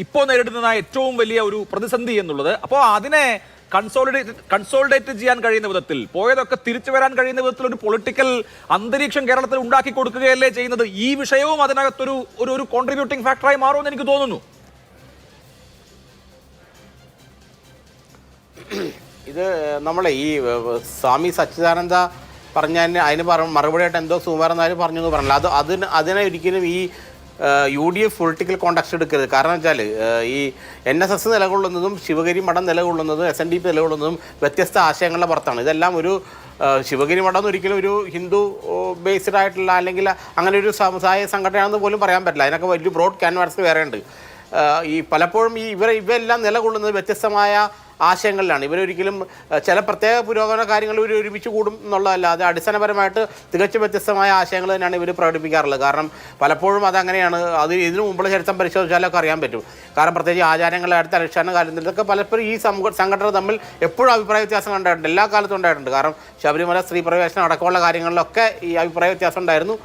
ഇപ്പോൾ നേരിടുന്ന ഏറ്റവും വലിയ ഒരു പ്രതിസന്ധി എന്നുള്ളത്. അപ്പോൾ അതിനെ കൺസോളിഡേറ്റ് ചെയ്യാൻ കഴിയുന്ന വിധത്തിൽ, പോയതൊക്കെ തിരിച്ചു വരാൻ കഴിയുന്ന വിധത്തിൽ ഒരു പൊളിറ്റിക്കൽ അന്തരീക്ഷം കേരളത്തിൽ ഉണ്ടാക്കി കൊടുക്കുകയല്ലേ ചെയ്യുന്നത്. ഈ വിഷയവും അതിനകത്തൊരു ഒരു കോൺട്രിബ്യൂട്ടിംഗ് ഫാക്ടറായി മാറുമെന്ന് എനിക്ക് തോന്നുന്നു. ഇത് നമ്മളെ ഈ സ്വാമി സച്ചിദാനന്ദ അതിന് മറുപടിയായിട്ട് എന്തോ സുമാരനാര് പറഞ്ഞു എന്ന് പറഞ്ഞില്ല. അതിനെ ഒരിക്കലും ഈ UDF പൊളിറ്റിക്കൽ കോണ്ടാക്ട് എടുക്കരുത്. കാരണം വെച്ചാൽ ഈ NSS നിലകൊള്ളുന്നതും ശിവഗിരി മഠം നിലകൊള്ളുന്നതും SNDP നിലകൊള്ളുന്നതും വ്യത്യസ്ത ആശയങ്ങളുടെ പുറത്താണ്. ഇതെല്ലാം ഒരു ശിവഗിരി മഠം എന്ന് ഒരിക്കലും ഒരു ഹിന്ദു ബേസ്ഡ് ആയിട്ടുള്ള അല്ലെങ്കിൽ അങ്ങനെ ഒരു സമുദായ സംഘടനയാണെന്ന് പോലും പറയാൻ പറ്റില്ല. അതിനൊക്കെ വലിയ ബ്രോഡ് ക്യാൻവാസ് വേറെ ഉണ്ട്. ഈ പലപ്പോഴും ഇവരെല്ലാം നിലകൊള്ളുന്നത് വ്യത്യസ്തമായ ആശയങ്ങളിലാണ്. ഇവരൊരിക്കലും ചില പ്രത്യേക പുരോഗമന കാര്യങ്ങൾ ഇവർ ഒരുമിച്ച് കൂടും എന്നുള്ളതല്ലാതെ അടിസ്ഥാനപരമായിട്ട് തികച്ചും വ്യത്യസ്തമായ ആശയങ്ങൾ തന്നെയാണ് ഇവർ പ്രകടിപ്പിക്കാറുള്ളത്. കാരണം പലപ്പോഴും അതങ്ങനെയാണ്. ഇതിനു മുമ്പുള്ള ചരിത്രം പരിശോധിച്ചാലൊക്കെ അറിയാൻ പറ്റും. കാരണം പ്രത്യേകിച്ച് ആചാരങ്ങളുടെ അടുത്ത അനുഷ്ഠാന കാലത്തിൽ ഇതൊക്കെ പലപ്പോഴും ഈ സംഘടന തമ്മിൽ എപ്പോഴും അഭിപ്രായ വ്യത്യാസം ഉണ്ടായിട്ടുണ്ട്. എല്ലാ കാലത്തും ഉണ്ടായിട്ടുണ്ട്. കാരണം ശബരിമല സ്ത്രീ പ്രവേശനം അടക്കമുള്ള കാര്യങ്ങളിലൊക്കെ ഈ അഭിപ്രായ വ്യത്യാസം ഉണ്ടായിരുന്നു.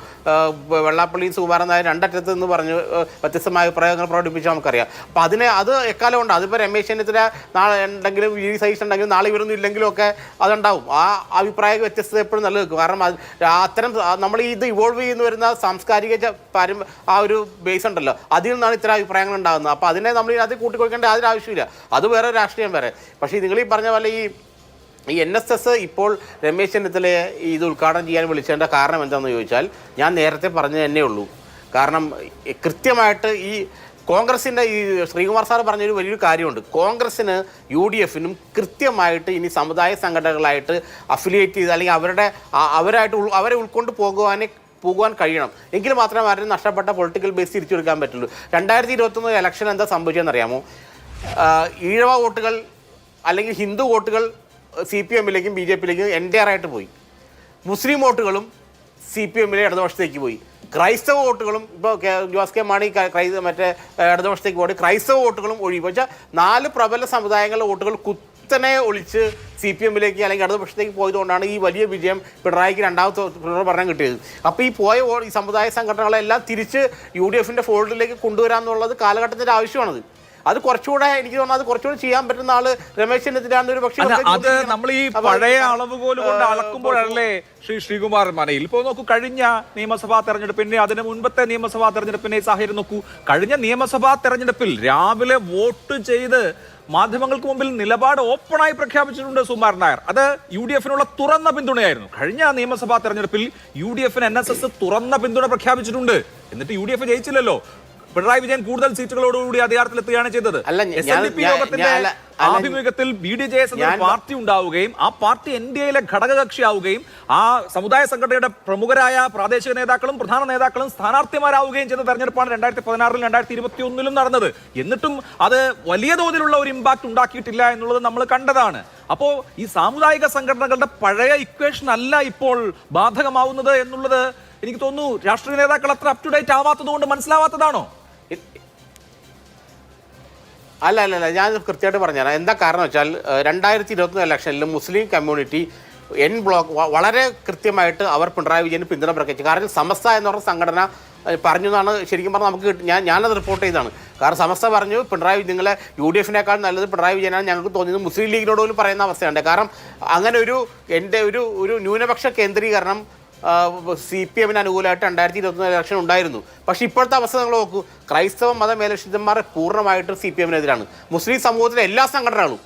വെള്ളാപ്പള്ളിയും സുകുമാരൻ നായർ രണ്ടറ്റത്ത് നിന്ന് പറഞ്ഞ് വ്യത്യസ്തമായ അഭിപ്രായങ്ങൾ പ്രകടിപ്പിച്ചാൽ നമുക്കറിയാം. അപ്പോൾ അത് എക്കാലം ഉണ്ട്. അതിപ്പോൾ രമേശ് ചെന്നിത്തല നാളെ ഉണ്ടെങ്കിലും സൈസ് ഉണ്ടെങ്കിലും നാളെ ഇവരൊന്നും ഇല്ലെങ്കിലും ഒക്കെ അതുണ്ടാവും. ആ അഭിപ്രായ വ്യത്യസ്തത എപ്പോഴും നിലനിൽക്കും. കാരണം അത്തരം നമ്മൾ ഇത് ഇവോൾവ് ചെയ്യുന്ന വരുന്ന സാംസ്കാരിക ആ ഒരു ബേസ് ഉണ്ടല്ലോ, അതിൽ നിന്നാണ് ഇത്തരം അഭിപ്രായങ്ങൾ ഉണ്ടാകുന്നത്. അപ്പോൾ അതിനെ നമ്മൾ ഇതിനകത്ത് കൂട്ടിക്കൊടുക്കേണ്ട യാതൊരു ആവശ്യമില്ല. അത് വേറെ രാഷ്ട്രീയം വേറെ. പക്ഷേ നിങ്ങൾ ഈ പറഞ്ഞ പോലെ ഈ NSS ഇപ്പോൾ രമേശ് ചെന്നിത്തലയെ ഇത് ഉദ്ഘാടനം ചെയ്യാൻ വിളിച്ചതിൻ്റെ കാരണം എന്താണെന്ന് ചോദിച്ചാൽ ഞാൻ നേരത്തെ പറഞ്ഞു തന്നെ ഉള്ളൂ. കാരണം കൃത്യമായിട്ട് ഈ കോൺഗ്രസിൻ്റെ ഈ ശ്രീകുമാർ സാർ പറഞ്ഞൊരു വലിയൊരു കാര്യമുണ്ട്. കോൺഗ്രസ്സിന് UDFനും കൃത്യമായിട്ട് ഇനി സമുദായ സംഘടനകളായിട്ട് അഫിലിയേറ്റ് ചെയ്ത് അല്ലെങ്കിൽ അവരെ ഉൾക്കൊണ്ട് പോകുവാൻ കഴിയണം. എങ്കിൽ മാത്രമേ അവരുടെ നഷ്ടപ്പെട്ട പൊളിറ്റിക്കൽ ബേസ് തിരിച്ചെടുക്കാൻ പറ്റുള്ളൂ. 2021 ഇലക്ഷൻ എന്താ സംഭവിച്ചതെന്നറിയാമോ? ഈഴവ വോട്ടുകൾ അല്ലെങ്കിൽ ഹിന്ദു വോട്ടുകൾ CPMലേക്കും BJPയിലേക്കും NDR പോയി. മുസ്ലിം വോട്ടുകളും CPMലെ ഇടതുപക്ഷത്തേക്ക് പോയി. ക്രൈസ്തവ വോട്ടുകളും ഇപ്പോൾ ജോസ് കെ മാണി മറ്റേ ഇടതുപക്ഷത്തേക്ക് പോയി. ക്രൈസ്തവ വോട്ടുകളും ഒഴിവ്. പക്ഷേ 4 പ്രബല സമുദായങ്ങളുടെ വോട്ടുകൾ കുത്തനെ ഒളിച്ച് CPMലേക്ക് അല്ലെങ്കിൽ ഇടതുപക്ഷത്തേക്ക് പോയതുകൊണ്ടാണ് ഈ വലിയ വിജയം പിണറായിക്ക് രണ്ടാമത്തെ ഭരണം കിട്ടിയത്. അപ്പോൾ ഈ പോയ ഈ സമുദായ സംഘടനകളെല്ലാം തിരിച്ച് UDFന്റെ ഫോൾഡിലേക്ക് കൊണ്ടുവരാമെന്നുള്ളത് കാലഘട്ടത്തിൻ്റെ ആവശ്യമാണത്. അത് കുറച്ചുകൂടെ എനിക്ക് തോന്നുന്നു അത് കുറച്ചുകൂടെ ചെയ്യാൻ പറ്റുന്ന ആള് രമേശ് ചെന്നിത്തല ഒരു പക്ഷേ അത് നമ്മൾ ഈ പഴയ അളവുകോൽ കൊണ്ട് അളക്കുമ്പോഴല്ലേ ശ്രീകുമാർ മനയിൽ. ഇപ്പോൾ നോക്കൂ, കഴിഞ്ഞ നിയമസഭാ തെരഞ്ഞെടുപ്പിനെ അതിന് മുൻപത്തെ നിയമസഭാ തെരഞ്ഞെടുപ്പിനെ സാഹചര്യം നോക്കൂ. കഴിഞ്ഞ നിയമസഭാ തെരഞ്ഞെടുപ്പിൽ രാവിലെ വോട്ട് ചെയ്ത് മാധ്യമങ്ങൾക്ക് മുമ്പിൽ നിലപാട് ഓപ്പണായി പ്രഖ്യാപിച്ചിട്ടുണ്ട് സുകുമാരൻ നായർ. അത് UDFനുള്ള തുറന്ന പിന്തുണയായിരുന്നു. കഴിഞ്ഞ നിയമസഭാ തെരഞ്ഞെടുപ്പിൽ UDFന് NSS തുറന്ന പിന്തുണ പ്രഖ്യാപിച്ചിട്ടുണ്ട്. എന്നിട്ട് UDF ജയിച്ചില്ലല്ലോ. പിണറായി വിജയൻ കൂടുതൽ സീറ്റുകളോടുകൂടി അധികാരത്തിലെത്തുകയാണ് ചെയ്തത്. SNDP യോഗത്തിന്റെ ആഭിമുഖ്യത്തിൽ BDJS എന്ന പാർട്ടി ഉണ്ടാവുകയും ആ പാർട്ടി NDAയിലെ ഘടകകക്ഷിയാവുകയും ആ സമുദായ സംഘടനയുടെ പ്രമുഖരായ പ്രാദേശിക നേതാക്കളും പ്രധാന നേതാക്കളും സ്ഥാനാർത്ഥിമാരാവുകയും ചെയ്ത തെരഞ്ഞെടുപ്പാണ് 2016-ലും 2021-ലും നടന്നത്. എന്നിട്ടും അത് വലിയ തോതിലുള്ള ഒരു ഇമ്പാക്ട് ഉണ്ടാക്കിയിട്ടില്ല എന്നുള്ളത് നമ്മൾ കണ്ടതാണ്. അപ്പോൾ ഈ സാമുദായിക സംഘടനകളുടെ പഴയ ഇക്വേഷൻ അല്ല ഇപ്പോൾ ബാധകമാവുന്നത് എന്നുള്ളത് എനിക്ക് തോന്നുന്നു രാഷ്ട്രീയ നേതാക്കൾ അത്ര അപ് ടു ഡേറ്റ് ആവാത്തത് കൊണ്ട് മനസ്സിലാവാത്തതാണോ? അല്ല ഞാൻ കൃത്യമായിട്ട് പറഞ്ഞുതരാം. എന്താ കാരണം വെച്ചാൽ 2021 ഇലക്ഷനിൽ മുസ്ലിം കമ്മ്യൂണിറ്റി N ബ്ലോക്ക് വളരെ കൃത്യമായിട്ട് അവർ പിണറായി വിജയന് പിന്തുണ പ്രഖ്യാപിച്ചു. കാരണം സമസ്ത എന്ന് പറഞ്ഞ സംഘടന പറഞ്ഞു എന്നാണ് ശരിക്കും പറഞ്ഞാൽ നമുക്ക് ഞാനത് റിപ്പോർട്ട് ചെയ്തതാണ്. കാരണം സമസ്ത പറഞ്ഞു പിണറായി നിങ്ങളെ UDFനേക്കാൾ നല്ലത് പിണറായി വിജയനാണ് ഞങ്ങൾക്ക് തോന്നിയത്. മുസ്ലിം ലീഗിനോട് പോലും പറയുന്ന അവസ്ഥയുണ്ട്. കാരണം അങ്ങനെ ഒരു ന്യൂനപക്ഷ കേന്ദ്രീകരണം CPMന് അനുകൂലമായിട്ട് 2021 ഇലക്ഷൻ ഉണ്ടായിരുന്നു. പക്ഷേ ഇപ്പോഴത്തെ അവസ്ഥ നിങ്ങൾ നോക്കൂ. ക്രൈസ്തവ മതമേലക്ഷിതന്മാർ പൂർണ്ണമായിട്ട് CPMനെതിരാണ്. മുസ്ലിം സമൂഹത്തിലെ എല്ലാ സംഘടനകളും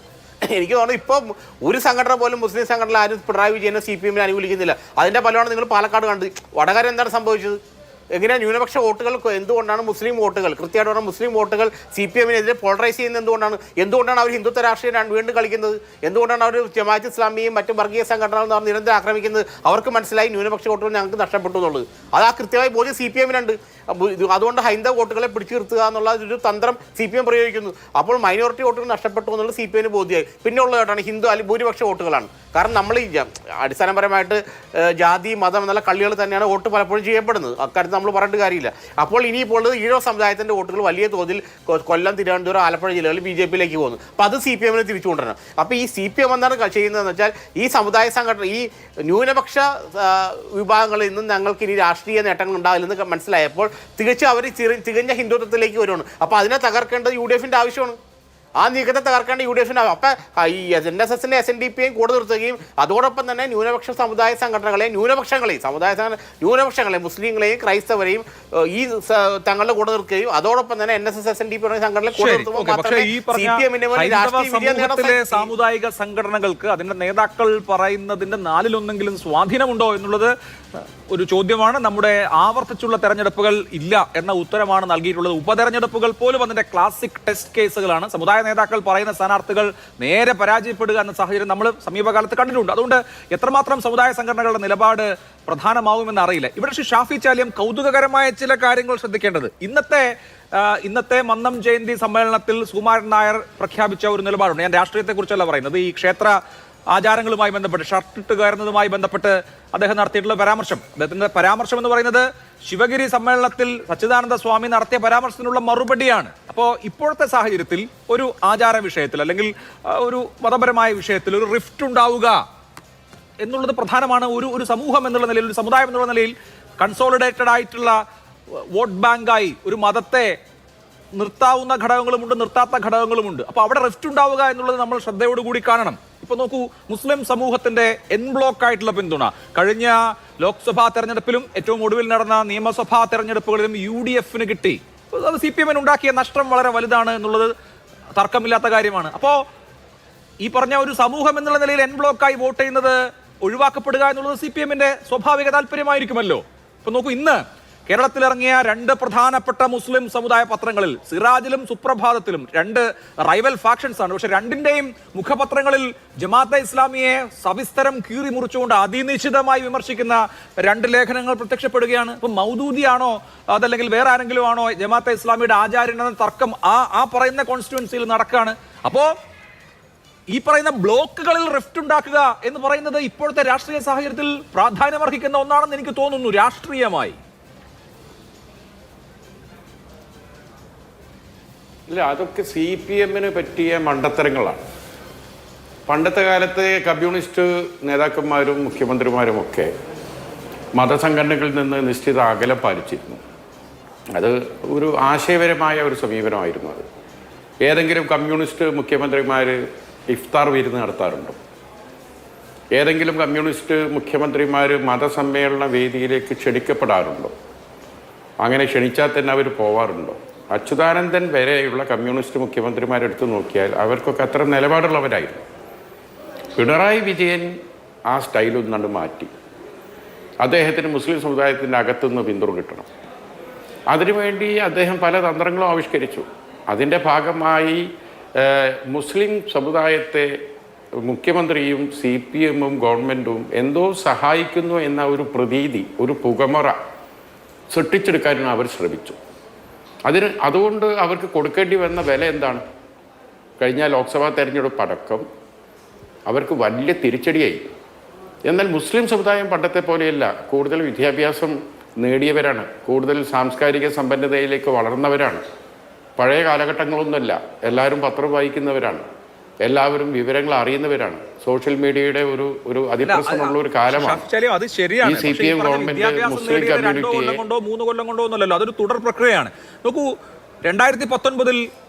എനിക്ക് തോന്നുന്നു ഇപ്പോൾ ഒരു സംഘടന പോലും മുസ്ലിം സംഘടന ആരും പിണറായി വിജയനെ CPMനെ അനുകൂലിക്കുന്നില്ല. അതിൻ്റെ ഫലമാണ് നിങ്ങൾ പാലക്കാട് കണ്ടത്. വടകര എന്താണ് സംഭവിച്ചത്? എങ്ങനെയാണ് ന്യൂനപക്ഷ വോട്ടുകൾ എന്തുകൊണ്ടാണ് മുസ്ലിം വോട്ടുകൾ കൃത്യമായിട്ട് പറഞ്ഞാൽ മുസ്ലിം വോട്ടുകൾ CPMനെതിരെ പോളറൈസ് ചെയ്യുന്നത് എന്തുകൊണ്ടാണ് അവർ ഹിന്ദുത്വ രാഷ്ട്രീയം വീണ്ടും കളിക്കുന്നത്? എന്തുകൊണ്ടാണ് അവർ ജമാഅത്ത് ഇസ്ലാമിയും മറ്റു വർഗീയ സംഘടനകൾ നിരന്തരം ആക്രമിക്കുന്നത്? അവർക്ക് മനസ്സിലായി ന്യൂനപക്ഷ വോട്ടുകൾ ഞങ്ങൾക്ക് നഷ്ടപ്പെട്ടു എന്നുള്ളത്. അത് ആ കൃത്യമായി ബോധ്യം CPMനുണ്ട്. അതുകൊണ്ട് ഹൈന്ദവ വോട്ടുകളെ പിടിച്ചു നിർത്തുക എന്നുള്ള ഒരു തന്ത്രം CPM പ്രയോഗിക്കുന്നു. അപ്പോൾ മൈനോറിറ്റി വോട്ടുകൾ നഷ്ടപ്പെട്ടു എന്നുള്ളത് CPMന് ബോധ്യമായി. പിന്നെ ഉള്ളതായിട്ടാണ് ഹിന്ദു അല്ലെങ്കിൽ ഭൂരിപക്ഷ വോട്ടുകളാണ്. കാരണം നമ്മൾ ഈ അടിസ്ഥാനപരമായിട്ട് ജാതി മതം എന്നുള്ള കളികൾ തന്നെയാണ് വോട്ട് പലപ്പോഴും ചെയ്യപ്പെടുന്നത്. അക്കാര്യത്തിൽ നമ്മൾ പറഞ്ഞിട്ട് കാര്യമില്ല. അപ്പോൾ ഇനിയിപ്പോൾ ഉള്ളത് ഈഴവ സമുദായത്തിൻ്റെ വോട്ടുകൾ വലിയ തോതിൽ കൊല്ലം, തിരുവനന്തപുരം, ആലപ്പുഴ ജില്ലകളിൽ BJP-യിലേക്ക് പോകുന്നു. അപ്പോൾ അത് CPM തിരിച്ചു കൊണ്ടുവരണം. അപ്പോൾ ഈ CPM എന്താണ് ചെയ്യുന്നതെന്ന് വെച്ചാൽ ഈ സമുദായ സംഘടന, ഈ ന്യൂനപക്ഷ വിഭാഗങ്ങളിൽ നിന്നും ഞങ്ങൾക്ക് ഇനി രാഷ്ട്രീയ നേട്ടങ്ങൾ ഉണ്ടാകില്ലെന്ന് മനസ്സിലായപ്പോൾ തികച്ചും അവർ തികഞ്ഞ ഹിന്ദുത്വത്തിലേക്ക് വരുവാണ്. അപ്പോൾ അതിനെ തകർക്കേണ്ടത് UDF-ന്റെ ആവശ്യമാണ്. ആ നീക്കത്തെ തകർക്കേണ്ട UDF-ന്റെ. അപ്പം ഈ NSS-നെ SNDP-യും കൂടെ നിർത്തുകയും അതോടൊപ്പം തന്നെ ന്യൂനപക്ഷ സമുദായ സംഘടനകളെയും ന്യൂനപക്ഷങ്ങളെയും മുസ്ലിങ്ങളെയും ക്രൈസ്തവരെയും ഈ തങ്ങളുടെ കൂടെ നിർത്തുകയും അതോടൊപ്പം തന്നെ NSS SNDP സംഘടനകളെ കൂടെ നിർത്തുമ്പോൾ സാമുദായിക സംഘടനകൾക്ക് അതിന്റെ നേതാക്കൾ പറയുന്നതിന്റെ 4/1 സ്വാധീനമുണ്ടോ എന്നുള്ളത് ഒരു ചോദ്യമാണ്. നമ്മുടെ ആവർത്തിച്ചുള്ള തെരഞ്ഞെടുപ്പുകൾ ഇല്ല എന്ന ഉത്തരമാണ് നൽകിയിട്ടുള്ളത്. ഉപതെരഞ്ഞെടുപ്പുകൾ പോലും അതിന്റെ ക്ലാസിക് ടെസ്റ്റ് കേസുകളാണ്. സമുദായ നേതാക്കൾ പറയുന്ന സ്ഥാനാർത്ഥികൾ നേരെ പരാജയപ്പെടുക എന്ന സാഹചര്യം നമ്മൾ സമീപകാലത്ത് കണ്ടിട്ടുണ്ട്. അതുകൊണ്ട് എത്രമാത്രം സമുദായ സംഘടനകളുടെ നിലപാട് പ്രധാനമാവുമെന്ന് അറിയില്ല. ഇവിടെ ശ്രീ ഷാഫി ചാലിയം കൗതുകകരമായ ചില കാര്യങ്ങൾ ശ്രദ്ധിക്കേണ്ടത്, ഇന്നത്തെ മന്നം ജയന്തി സമ്മേളനത്തിൽ സുകുമാരൻ നായർ പ്രഖ്യാപിച്ച ഒരു നിലപാടുണ്ട്. ഞാൻ രാഷ്ട്രീയത്തെക്കുറിച്ചല്ല പറയുന്നത്. ഈ ക്ഷേത്ര ആചാരങ്ങളുമായി ബന്ധപ്പെട്ട്, ഷർട്ടിട്ട് കയറുന്നതുമായി ബന്ധപ്പെട്ട് അദ്ദേഹം നടത്തിയിട്ടുള്ള പരാമർശം, അദ്ദേഹത്തിന്റെ പരാമർശം എന്ന് പറയുന്നത് ശിവഗിരി സമ്മേളനത്തിൽ സച്ചിദാനന്ദ സ്വാമി നടത്തിയ പരാമർശത്തിനുള്ള മറുപടിയാണ്. അപ്പോൾ ഇപ്പോഴത്തെ സാഹചര്യത്തിൽ ഒരു ആചാര വിഷയത്തിൽ അല്ലെങ്കിൽ ഒരു മതപരമായ വിഷയത്തിൽ ഒരു റിഫ്റ്റ് ഉണ്ടാവുക എന്നുള്ളത് പ്രധാനമാണ്. ഒരു സമൂഹം എന്നുള്ള നിലയിൽ, ഒരു സമുദായം എന്നുള്ള നിലയിൽ കൺസോളിഡേറ്റഡ് ആയിട്ടുള്ള വോട്ട് ബാങ്കായി ഒരു മതത്തെ നിർത്താവുന്ന ഘടകങ്ങളുമുണ്ട്, നിർത്താത്ത ഘടകങ്ങളുമുണ്ട്. അപ്പോൾ അവിടെ റിഫ്റ്റ് ഉണ്ടാവുക എന്നുള്ളത് നമ്മൾ ശ്രദ്ധയോടുകൂടി കാണണം. ഇപ്പൊ നോക്കൂ, മുസ്ലിം സമൂഹത്തിന്റെ എൻ ബ്ലോക്ക് ആയിട്ടുള്ള പിന്തുണ കഴിഞ്ഞ ലോക്സഭാ തെരഞ്ഞെടുപ്പിലും ഏറ്റവും ഒടുവിൽ നടന്ന നിയമസഭാ തെരഞ്ഞെടുപ്പുകളിലും UDF-ന് കിട്ടി. അത് CPM-ന് ഉണ്ടാക്കിയ നഷ്ടം വളരെ വലുതാണ് എന്നുള്ളത് തർക്കമില്ലാത്ത കാര്യമാണ്. അപ്പോൾ ഈ പറഞ്ഞ ഒരു സമൂഹം എന്നുള്ള നിലയിൽ എൻ ബ്ലോക്കായി വോട്ട് ചെയ്യുന്നത് ഒഴിവാക്കപ്പെടുക എന്നുള്ളത് CPM-ന്റെ സ്വാഭാവിക താല്പര്യമായിരിക്കുമല്ലോ. ഇപ്പൊ നോക്കൂ, ഇന്ന് കേരളത്തിലിറങ്ങിയ 2 പ്രധാനപ്പെട്ട മുസ്ലിം സമുദായ പത്രങ്ങളിൽ, സിറാജിലും സുപ്രഭാതത്തിലും, 2 റൈവൽ ഫാക്ഷൻസ് ആണ്. പക്ഷെ 2ന്റെയും മുഖപത്രങ്ങളിൽ ജമാഅത്തെ ഇസ്ലാമിയെ സവിസ്തരം കീറി മുറിച്ചുകൊണ്ട് അതിനിശ്ചിതമായി വിമർശിക്കുന്ന 2 ലേഖനങ്ങൾ പ്രത്യക്ഷപ്പെടുകയാണ്. ഇപ്പൊ മൗദൂദിയാണോ അതല്ലെങ്കിൽ വേറെ ആരെങ്കിലും ആണോ ജമാഅത്തെ ഇസ്ലാമിയുടെ ആചാര്യൻ എന്ന തർക്കം ആ പറയുന്ന കോൺസ്റ്റിറ്റ്യുവൻസിയിൽ നടക്കുകയാണ്. അപ്പോ ഈ പറയുന്ന ബ്ലോക്കുകളിൽ റിഫ്റ്റ് ഉണ്ടാക്കുക എന്ന് പറയുന്നത് ഇപ്പോഴത്തെ രാഷ്ട്രീയ സാഹചര്യത്തിൽ പ്രാധാന്യമർഹിക്കുന്ന ഒന്നാണെന്ന് എനിക്ക് തോന്നുന്നു രാഷ്ട്രീയമായി. ഇല്ല, അതൊക്കെ CPM-ന് പറ്റിയ മണ്ടത്തരങ്ങളാണ്. പണ്ടത്തെ കാലത്തെ കമ്മ്യൂണിസ്റ്റ് നേതാക്കന്മാരും മുഖ്യമന്ത്രിമാരും ഒക്കെ മതസംഘടനകളിൽ നിന്ന് നിശ്ചിത അകലം പാലിച്ചിരുന്നു. അത് ഒരു ആശയപരമായ ഒരു സമീപനമായിരുന്നു. അത് ഏതെങ്കിലും കമ്മ്യൂണിസ്റ്റ് മുഖ്യമന്ത്രിമാർ ഇഫ്താർ വിരുന്ന് നടത്താറുണ്ടോ? ഏതെങ്കിലും കമ്മ്യൂണിസ്റ്റ് മുഖ്യമന്ത്രിമാർ മതസമ്മേളന വേദിയിലേക്ക് ക്ഷണിക്കപ്പെടാറുണ്ടോ? അങ്ങനെ ക്ഷണിച്ചാൽ തന്നെ അവർ പോവാറുണ്ടോ? അച്യുതാനന്ദൻ വരെയുള്ള കമ്മ്യൂണിസ്റ്റ് മുഖ്യമന്ത്രിമാരെടുത്ത് നോക്കിയാൽ അവർക്കൊക്കെ അത്ര നിലപാടുള്ളവരായിരുന്നു. പിണറായി വിജയൻ ആ സ്റ്റൈലൊന്നുകൊണ്ട് മാറ്റി. അദ്ദേഹത്തിന് മുസ്ലിം സമുദായത്തിൻ്റെ അകത്തുനിന്ന് പിന്തുണ കിട്ടണം. അതിനുവേണ്ടി അദ്ദേഹം പല തന്ത്രങ്ങളും ആവിഷ്കരിച്ചു. അതിൻ്റെ ഭാഗമായി മുസ്ലിം സമുദായത്തെ മുഖ്യമന്ത്രിയും CPM-ഉം ഗവൺമെൻറ്റും എന്തോ സഹായിക്കുന്നു എന്ന ഒരു പ്രതീതി, ഒരു പുകമറ സൃഷ്ടിച്ചെടുക്കാനും അവർ ശ്രമിച്ചു. അതുകൊണ്ട് അവർക്ക് കൊടുക്കേണ്ടി വന്ന വില എന്താണ്? കഴിഞ്ഞ ലോക്സഭാ തെരഞ്ഞെടുപ്പ് അടക്കം അവർക്ക് വലിയ തിരിച്ചടിയായി. എന്നാൽ മുസ്ലിം സമുദായം പണ്ടത്തെ പോലെയല്ല, കൂടുതൽ വിദ്യാഭ്യാസം നേടിയവരാണ്, കൂടുതൽ സാംസ്കാരിക സമ്പന്നതയിലേക്ക് വളർന്നവരാണ്. പഴയ കാലഘട്ടങ്ങളൊന്നുമല്ല. എല്ലാവരും പത്രം വായിക്കുന്നവരാണ്, എല്ലാവരും വിവരങ്ങൾ അറിയുന്നവരാണ്. സോഷ്യൽ മീഡിയയുടെ ഒരു അതിപ്രസരമുള്ള ഒരു കാലമാണ്. അത് ശരിയാണ്. CPM ഗവൺമെന്റ് മുസ്ലിം കമ്മ്യൂണിറ്റിയെ 2 കൊണ്ടോ 3 കൊല്ലം കൊണ്ടോ ഒന്നുമല്ലല്ലോ, അതൊരു തുടർ പ്രക്രിയയാണ്. നോക്കൂ, 2019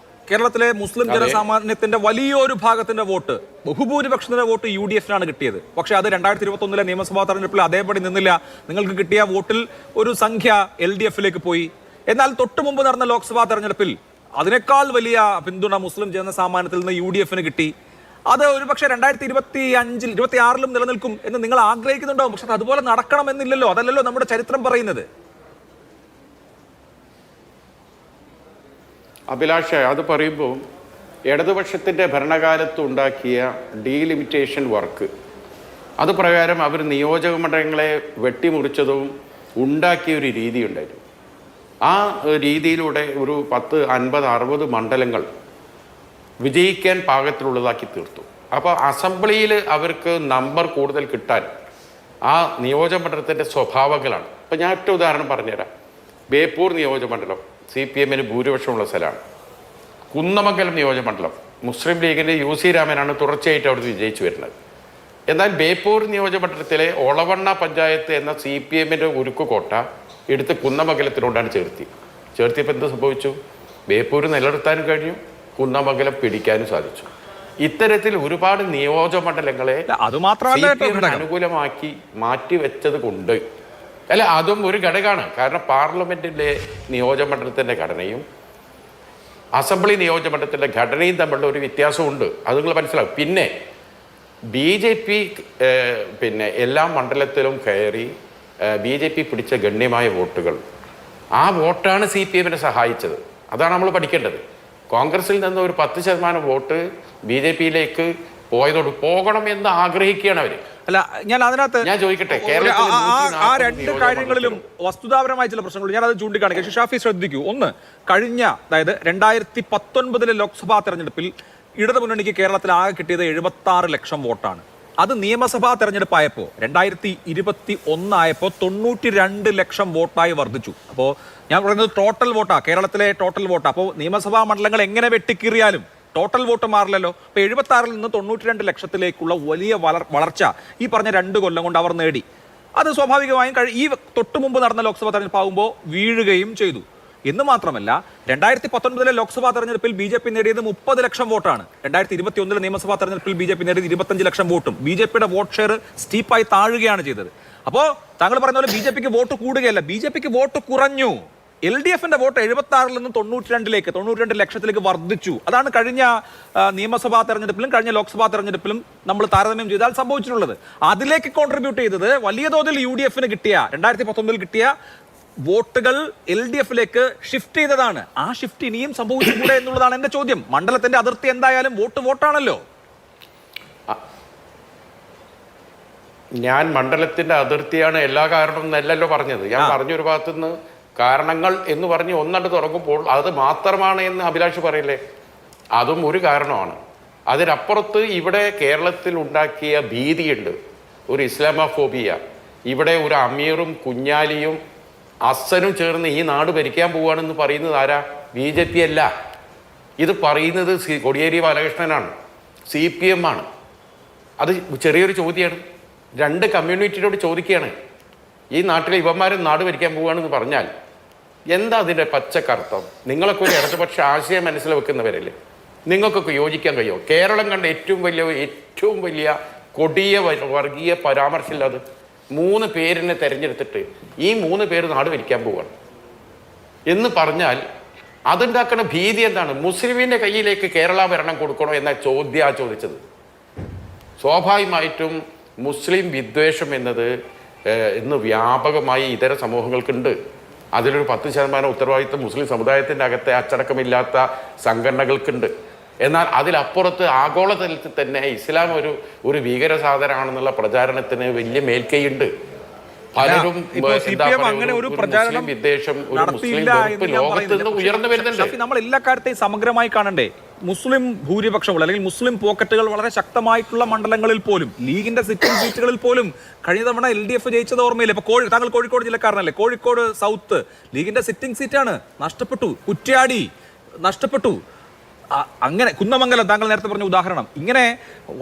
കേരളത്തിലെ മുസ്ലിം ജനസാമാന്യത്തിന്റെ വലിയൊരു ഭാഗത്തിന്റെ വോട്ട്, ബഹുഭൂരിപക്ഷത്തിന്റെ വോട്ട് UDF-നാണ് കിട്ടിയത്. പക്ഷെ അത് 2021 നിയമസഭാ തെരഞ്ഞെടുപ്പിൽ അതേപടി നിന്നില്ല. നിങ്ങൾക്ക് കിട്ടിയ വോട്ടിൽ ഒരു സംഖ്യ LDF-ലേക്ക് പോയി. എന്നാൽ തൊട്ടു മുമ്പ് നടന്ന ലോക്സഭാ തെരഞ്ഞെടുപ്പിൽ അതിനേക്കാൾ വലിയ പിന്തുണ മുസ്ലിം ജനസാമാന്യത്തിൽ നിന്ന് UDF-ന് കിട്ടി. അത് ഒരുപക്ഷെ 2025-ൽ 2026-ലും നിലനിൽക്കും എന്ന് നിങ്ങൾ ആഗ്രഹിക്കുന്നുണ്ടാവും. പക്ഷെ അതുപോലെ നടക്കണമെന്നില്ലല്ലോ. അതല്ലല്ലോ നമ്മുടെ ചരിത്രം പറയുന്നത്. അഭിലാഷ, അത് പറയുമ്പോൾ ഇടതുപക്ഷത്തിൻ്റെ ഭരണകാലത്ത് ഉണ്ടാക്കിയ ഡീലിമിറ്റേഷൻ വർക്ക്, അത് പ്രകാരം അവർ നിയോജക മണ്ഡലങ്ങളെ വെട്ടിമുറിച്ചതും ഉണ്ടാക്കിയ ഒരു രീതി ഉണ്ടായിരുന്നു. ആ രീതിയിലൂടെ ഒരു 10, 50, 60 മണ്ഡലങ്ങൾ വിജയിക്കാൻ പാകത്തിലുള്ളതാക്കി തീർത്തു. അപ്പോൾ അസംബ്ലിയിൽ അവർക്ക് നമ്പർ കൂടുതൽ കിട്ടാൻ ആ നിയോജകമണ്ഡലത്തിൻ്റെ സ്വഭാവങ്ങളാണ്. ഇപ്പം ഞാൻ ഒറ്റ ഉദാഹരണം പറഞ്ഞുതരാം. ബേപ്പൂർ നിയോജകമണ്ഡലം CPM-ന് ഭൂരിപക്ഷമുള്ള സ്ഥലമാണ്. കുന്നമംഗലം നിയോജകമണ്ഡലം മുസ്ലിം ലീഗിൻ്റെ UC രാമനാണ് തുടർച്ചയായിട്ട് അവിടുന്ന് വിജയിച്ചു വരുന്നത്. എന്നാൽ ബേപ്പൂർ നിയോജകമണ്ഡലത്തിലെ ഒളവണ്ണ പഞ്ചായത്ത് എന്ന CPM-ന്റെ ഉരുക്കുകോട്ട എടുത്ത് കുന്നമംഗലത്തിനോടാണ് ചേർത്തിയപ്പോൾ എന്ത് സംഭവിച്ചു? ബേപ്പൂർ നിലനിർത്താനും കഴിഞ്ഞു, കുന്നമംഗലം പിടിക്കാനും സാധിച്ചു. ഇത്തരത്തിൽ ഒരുപാട് നിയോജകമണ്ഡലങ്ങളെ അത് മാത്രമല്ല അനുകൂലമാക്കി മാറ്റിവെച്ചത് കൊണ്ട് അല്ല, അതും ഒരു ഘടകമാണ്. കാരണം പാർലമെന്റിലെ നിയോജകമണ്ഡലത്തിന്റെ ഘടനയും അസംബ്ലി നിയോജകമണ്ഡലത്തിന്റെ ഘടനയും തമ്മിലുള്ള ഒരു വ്യത്യാസമുണ്ട്. അത് നിങ്ങൾ മനസ്സിലാവും. പിന്നെ BJP പിന്നെ എല്ലാ മണ്ഡലത്തിലും കയറി BJP പിടിച്ച ഗണ്യമായ വോട്ടുകൾ, ആ വോട്ടാണ് CPM-നെ സഹായിച്ചത്. അതാണ് നമ്മൾ പഠിക്കേണ്ടത്. കോൺഗ്രസിൽ നിന്ന് ഒരു 10% വോട്ട് BJP-യിലേക്ക് പോകണമെന്ന് ആഗ്രഹിക്കുകയാണ് അവര്. അല്ല, ഞാൻ അതിനകത്ത് ഞാൻ ചോദിക്കട്ടെ, ആ രണ്ട് കാര്യങ്ങളിലും വസ്തുതാപരമായ ചില പ്രശ്നങ്ങൾ ഞാൻ അത് ചൂണ്ടിക്കാണിക്കാം. ഷാഫി ശ്രദ്ധിക്കൂ. ഒന്ന്, കഴിഞ്ഞ അതായത് 2019 ലോക്സഭാ തെരഞ്ഞെടുപ്പിൽ ഇടതു മുന്നണിക്ക് കേരളത്തിൽ ആകെ കിട്ടിയത് 76 ലക്ഷം വോട്ടാണ്. അത് നിയമസഭാ തെരഞ്ഞെടുപ്പായപ്പോൾ 2021 ആയപ്പോൾ 92 ലക്ഷം വോട്ടായി വർദ്ധിച്ചു. അപ്പോൾ ഞാൻ പറയുന്നത് ടോട്ടൽ വോട്ടാ, കേരളത്തിലെ ടോട്ടൽ വോട്ടാ. അപ്പോൾ നിയമസഭാ മണ്ഡലങ്ങൾ എങ്ങനെ വെട്ടിക്കീറിയാലും ടോട്ടൽ വോട്ട് മാറില്ലല്ലോ. അപ്പോൾ 76-ൽ നിന്ന് 92 ലക്ഷത്തിലേക്കുള്ള വലിയ വളർച്ച ഈ പറഞ്ഞ 2 കൊല്ലം കൊണ്ട് അവർ നേടി. അത് സ്വാഭാവികമായും ഈ തൊട്ടു മുമ്പ് നടന്ന ലോക്സഭാ തെരഞ്ഞെടുപ്പാകുമ്പോൾ വീഴുകയും ചെയ്തു. എന്ന് മാത്രമല്ല, 2019 ലോക്സഭാ തെരഞ്ഞെടുപ്പിൽ BJP നേടിയത് 30 ലക്ഷം വോട്ടാണ്. 2021 നിയമസഭാ തെരഞ്ഞെടുപ്പിൽ BJP നേടിയത് 25 ലക്ഷം വോട്ടും. BJP-യുടെ വോട്ട് ഷെയർ സ്റ്റീപ്പായി താഴുകയാണ് ചെയ്തത്. അപ്പോൾ താങ്കൾ പറഞ്ഞ പോലെ BJP-ക്ക് വോട്ട് കൂടുകയല്ല, BJP-ക്ക് വോട്ട് കുറഞ്ഞു. LDF-ന്റെ വോട്ട് 76-ൽ നിന്ന് 92 ലക്ഷത്തിലേക്ക് വർദ്ധിച്ചു. അതാണ് കഴിഞ്ഞ നിയമസഭാ തെരഞ്ഞെടുപ്പിലും കഴിഞ്ഞ ലോക്സഭാ തെരഞ്ഞെടുപ്പിലും നമ്മൾ താരതമ്യം ചെയ്താൽ സംഭവിച്ചിട്ടുള്ളത്. അതിലേക്ക് കോൺട്രിബ്യൂട്ട് ചെയ്തത് വലിയ തോതിൽ UDF-ന് കിട്ടിയ 2019 കിട്ടിയ വോട്ടുകൾ LDF-ലേക്ക് ഷിഫ്റ്റ് ചെയ്തതാണ്. ആ ഷിഫ്റ്റ് ഇനിയും സംഭവിച്ചുകൂടെ എന്നുള്ളതാണ് എന്റെ ചോദ്യം. മണ്ഡലത്തിന്റെ അതിർത്തി എന്തായാലും വോട്ടാണല്ലോ. ഞാൻ മണ്ഡലത്തിന്റെ അതിർത്തിയാണ് എല്ലാ കാരണവും എന്നല്ലല്ലോ പറഞ്ഞത്. ഞാൻ പറഞ്ഞൊരു ഭാഗത്തുനിന്ന് കാരണങ്ങൾ എന്ന് പറഞ്ഞ് ഒന്നണ്ട് തുടങ്ങുമ്പോൾ അത് മാത്രമാണ് എന്ന് അഭിലാഷ് പറയില്ലേ, അതും ഒരു കാരണമാണ്. അതിനപ്പുറത്ത് ഇവിടെ കേരളത്തിൽ ഉണ്ടാക്കിയ ഭീതിയുണ്ട്, ഒരു ഇസ്ലാമോഫോബിയ. ഇവിടെ ഒരു അമീറും കുഞ്ഞാലിയും അസനും ചേർന്ന് ഈ നാട് ഭരിക്കാൻ പോവുകയാണെന്ന് പറയുന്നത് ആരാ? BJP അല്ല. ഇത് പറയുന്നത് കോടിയേരി ബാലകൃഷ്ണനാണ്, CPM ആണ്. അത് ചെറിയൊരു ചോദ്യമാണ്. 2 കമ്മ്യൂണിറ്റിയോട് ചോദിക്കുകയാണ്, ഈ നാട്ടിലെ ഇവന്മാരും നാട് ഭരിക്കാൻ പോവുകയാണെന്ന് പറഞ്ഞാൽ എന്താ അതിൻ്റെ പച്ചക്കർത്ഥം? നിങ്ങളൊക്കെ ഒരു ഇടതുപക്ഷ ആശയം മനസ്സിൽ വെക്കുന്നവരല്ലേ, നിങ്ങൾക്കൊക്കെ യോജിക്കാൻ കഴിയുമോ? കേരളം കണ്ട ഏറ്റവും വലിയ കൊടിയ വർഗീയ പരാമർശമില്ല അത്. 3 പേരിനെ തെരഞ്ഞെടുത്തിട്ട് ഈ 3 പേര് നാട് ഭരിക്കാൻ പോവുകയാണ് എന്ന് പറഞ്ഞാൽ അതുണ്ടാക്കുന്ന ഭീതി എന്താണ്? മുസ്ലിമിൻ്റെ കയ്യിലേക്ക് കേരള ഭരണം കൊടുക്കണോ എന്ന ചോദ്യമാണ് ചോദിച്ചത്. സ്വാഭാവികമായിട്ടും മുസ്ലിം വിദ്വേഷം എന്നത് ഇന്ന് വ്യാപകമായി ഇതര സമൂഹങ്ങൾക്കുണ്ട്. അതിലൊരു 10% ഉത്തരവാദിത്വം മുസ്ലിം സമുദായത്തിൻ്റെ അകത്തെ അച്ചടക്കമില്ലാത്ത സംഘടനകൾക്കുണ്ട്. എന്നാൽ അതിലപ്പുറത്ത് ആഗോളതലത്തിൽ തന്നെ ഇസ്ലാം ഒരു ഭീകര സാധനമാണെന്നുള്ള പ്രചാരണത്തിന് വലിയ മേൽക്കൈയുണ്ട്. പലരും അങ്ങനെ ഒരു പ്രചാരണം ഉയർന്നു വരുന്നുണ്ട്. നമ്മൾ എല്ലാ കാര്യത്തെയും സമഗ്രമായി കാണണ്ടേ? മുസ്ലിം ഭൂരിപക്ഷമുള്ള അല്ലെങ്കിൽ മുസ്ലിം പോക്കറ്റുകൾ വളരെ ശക്തമായിട്ടുള്ള മണ്ഡലങ്ങളിൽ പോലും, ലീഗിന്റെ സിറ്റിംഗ് സീറ്റുകളിൽ പോലും കഴിഞ്ഞ തവണ LDF ജയിച്ചത് ഓർമ്മയില്ല. ഇപ്പൊ താങ്കൾ കോഴിക്കോട് ജില്ലക്കാരനല്ലേ? കോഴിക്കോട് സൗത്ത് ലീഗിന്റെ സിറ്റിംഗ് സീറ്റാണ്, നഷ്ടപ്പെട്ടു. കുറ്റ്യാടി നഷ്ടപ്പെട്ടു. അങ്ങനെ കുന്നമംഗലം താങ്കൾ നേരത്തെ പറഞ്ഞ ഉദാഹരണം. ഇങ്ങനെ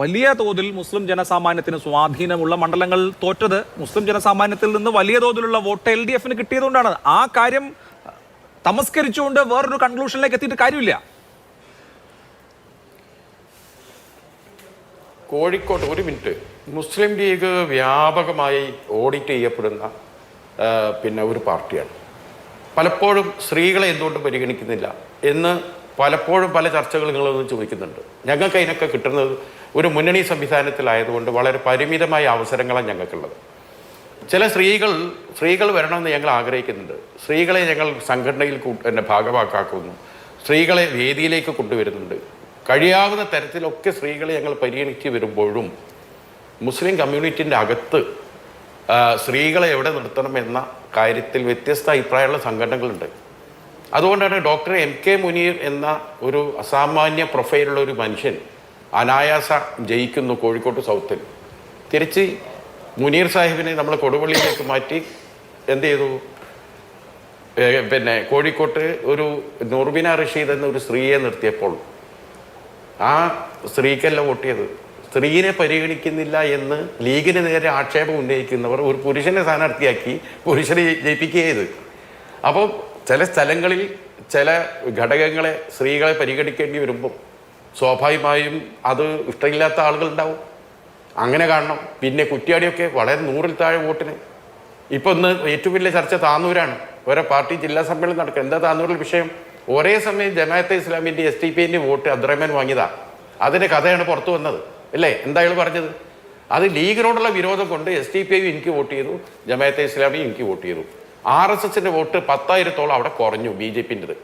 വലിയ തോതിൽ മുസ്ലിം ജനസാമാന്യത്തിന് സ്വാധീനമുള്ള മണ്ഡലങ്ങൾ തോറ്റത് മുസ്ലിം ജനസാമാന്യത്തിൽ നിന്ന് വലിയ തോതിലുള്ള വോട്ട് LDF-ന് കിട്ടിയതുകൊണ്ടാണ്. ആ കാര്യം തമസ്കരിച്ചുകൊണ്ട് വേറൊരു കൺക്ലൂഷനിലേക്ക് എത്തിയിട്ട് കാര്യമില്ല. കോഴിക്കോട് ഒരു മിനിറ്റ്, മുസ്ലിം ലീഗ് വ്യാപകമായി ഓഡിറ്റ് ചെയ്യപ്പെടുന്ന ഒരു പാർട്ടിയാണ്. പലപ്പോഴും സ്ത്രീകളെ എന്തുകൊണ്ട് പരിഗണിക്കുന്നില്ല എന്ന് പലപ്പോഴും പല ചർച്ചകൾ നിങ്ങളൊന്നും ചോദിക്കുന്നുണ്ട്. ഞങ്ങൾക്ക് അതിനൊക്കെ കിട്ടുന്നത് ഒരു മുന്നണി സംവിധാനത്തിലായതുകൊണ്ട് വളരെ പരിമിതമായ അവസരങ്ങളാണ് ഞങ്ങൾക്കുള്ളത്. ചില സ്ത്രീകൾ വരണമെന്ന് ഞങ്ങൾ ആഗ്രഹിക്കുന്നുണ്ട്. സ്ത്രീകളെ ഞങ്ങൾ സംഘടനയിൽ ഭാഗമാക്കുന്നു, സ്ത്രീകളെ വേദിയിലേക്ക് കൊണ്ടുവരുന്നുണ്ട്. കഴിയാവുന്ന തരത്തിലൊക്കെ സ്ത്രീകളെ ഞങ്ങൾ പരിഗണിച്ച് വരുമ്പോഴും മുസ്ലിം കമ്മ്യൂണിറ്റിൻ്റെ അകത്ത് സ്ത്രീകളെ എവിടെ നിർത്തണം എന്ന കാര്യത്തിൽ വ്യത്യസ്ത അഭിപ്രായമുള്ള സംഘടനകളുണ്ട്. അതുകൊണ്ടാണ് ഡോക്ടർ MK മുനീർ എന്ന ഒരു അസാമാന്യ പ്രൊഫൈലുള്ള ഒരു മനുഷ്യൻ അനായാസ ജയിക്കുന്നു കോഴിക്കോട് സൗത്തിൽ. തിരിച്ച് മുനീർ സാഹിബിനെ നമ്മൾ കൊടുവള്ളിയിലേക്ക് മാറ്റി എന്ത് ചെയ്തു? പിന്നെ കോഴിക്കോട്ട് ഒരു നുർബിന റഷീദ് എന്ന ഒരു സ്ത്രീയെ നിർത്തിയപ്പോൾ ആ സ്ത്രീക്കല്ല വോട്ട് ചെയ്ത്. സ്ത്രീയെ പരിഗണിക്കുന്നില്ല എന്ന് ലീഗിന് നേരെ ആക്ഷേപം ഉന്നയിക്കുന്നവർ ഒരു പുരുഷനെ സ്ഥാനാർത്ഥിയാക്കി പുരുഷനെ ജയിപ്പിക്കുക ചെയ്ത്. അപ്പോൾ ചില സ്ഥലങ്ങളിൽ ചില ഘടകങ്ങളെ സ്ത്രീകളെ പരിഗണിക്കേണ്ടി വരുമ്പോൾ സ്വാഭാവികമായും അത് ഇഷ്ടമില്ലാത്ത ആളുകളുണ്ടാവും. അങ്ങനെ കാണണം. പിന്നെ കുറ്റ്യാടിയൊക്കെ വളരെ 100-ൽ താഴെ വോട്ടിന്. ഇപ്പൊ ഇന്ന് ഏറ്റവും വലിയ ചർച്ച താന്നൂരാണ്. ഓരോ പാർട്ടി ജില്ലാ സമ്മേളനം നടക്കുക. എന്താ താന്നൂരിൽ വിഷയം? ഒരേ സമയം ജമാഅത്തെ ഇസ്ലാമിന്റെ SDP വോട്ട് അബ്ദുറഹ്മാൻ വാങ്ങിയതാ. അതിന്റെ കഥയാണ് പുറത്തു വന്നത് അല്ലേ? എന്താ അയാൾ പറഞ്ഞത്? അത് ലീഗിനോടുള്ള വിരോധം കൊണ്ട് SDP എനിക്ക് വോട്ട് ചെയ്തു, ജമാഅത്തെ ഇസ്ലാമി എനിക്ക് വോട്ട് ചെയ്തു. RSSന്റെ വോട്ട് 10,000-ഓളം അവിടെ കുറഞ്ഞു. BJPൻ്റെത്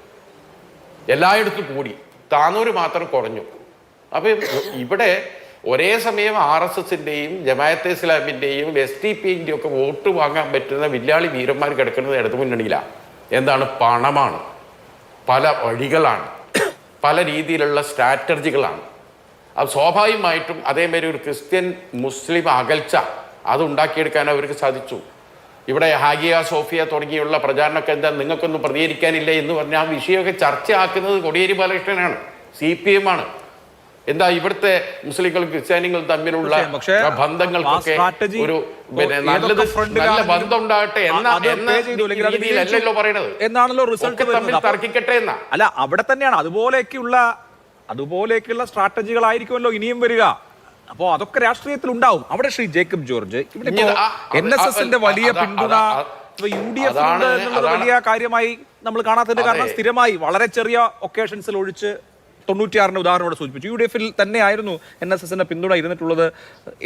എല്ലായിടത്തും കൂടി, താന്നൂര് മാത്രം കുറഞ്ഞു. അപ്പൊ ഇവിടെ ഒരേ സമയം RSSന്റെയും ജമാഅത്തെ ഇസ്ലാമിന്റെയും SDP-ൻ്റെയും ഒക്കെ വോട്ട് വാങ്ങാൻ പറ്റുന്ന വില്ലാളി വീരന്മാർ കിടക്കുന്നത് ഇടതു മുന്നണിയിലാണ്. എന്താണ്? പണമാണ്, പല വഴികളാണ്, പല രീതിയിലുള്ള സ്ട്രാറ്റജികളാണ്. അത് സ്വാഭാവികമായിട്ടും അതേമാതിരി ഒരു ക്രിസ്ത്യൻ മുസ്ലിം അകൽച്ച അതുണ്ടാക്കിയെടുക്കാൻ അവർക്ക് സാധിച്ചു. ഇവിടെ ഹാഗിയ സോഫിയ തുടങ്ങിയുള്ള പ്രചാരണമൊക്കെ എന്താ നിങ്ങൾക്കൊന്നും പ്രതികരിക്കാനില്ല എന്ന് പറഞ്ഞാൽ ആ വിഷയമൊക്കെ ചർച്ചയാക്കുന്നത് കോടിയേരി ബാലകൃഷ്ണനാണ്, CPM ആണ്. എന്താ ഇവിടുത്തെ മുസ്ലിങ്ങളും ക്രിസ്ത്യാനികളും തമ്മിലുള്ള ബന്ധങ്ങൾക്കൊക്കെ ഒരു നല്ല ബന്ധം ഉണ്ടാകട്ടെ എന്ന രീതിയിലല്ലോ പറയണത്, എന്നാണല്ലോ റിസൾട്ട് തമ്മിൽ തർക്കിക്കട്ടെ എന്നാ. അല്ല, അവിടെ തന്നെയാണ് അതുപോലെയൊക്കെയുള്ള സ്ട്രാറ്റജികളായിരിക്കുമല്ലോ ഇനിയും വരിക. അപ്പോ അതൊക്കെ രാഷ്ട്രീയത്തിൽ ഉണ്ടാവും. അവിടെ ശ്രീ ജേക്കബ് ജോർജ്, ഇവിടെ NSSന്റെ വലിയ പിന്തുണ UDF എന്നുള്ള വലിയ കാര്യമായി നമ്മൾ കാണാത്തതിന്റെ കാരണം സ്ഥിരമായി വളരെ ചെറിയ ഒക്കേഷൻസിൽ ഒഴിച്ച് 96-ന്റെ ഉദാഹരണം സൂചിപ്പിച്ചു. UDF-ൽ തന്നെയായിരുന്നു NSSന്റെ പിന്തുണ ഇരുന്നിട്ടുള്ളത്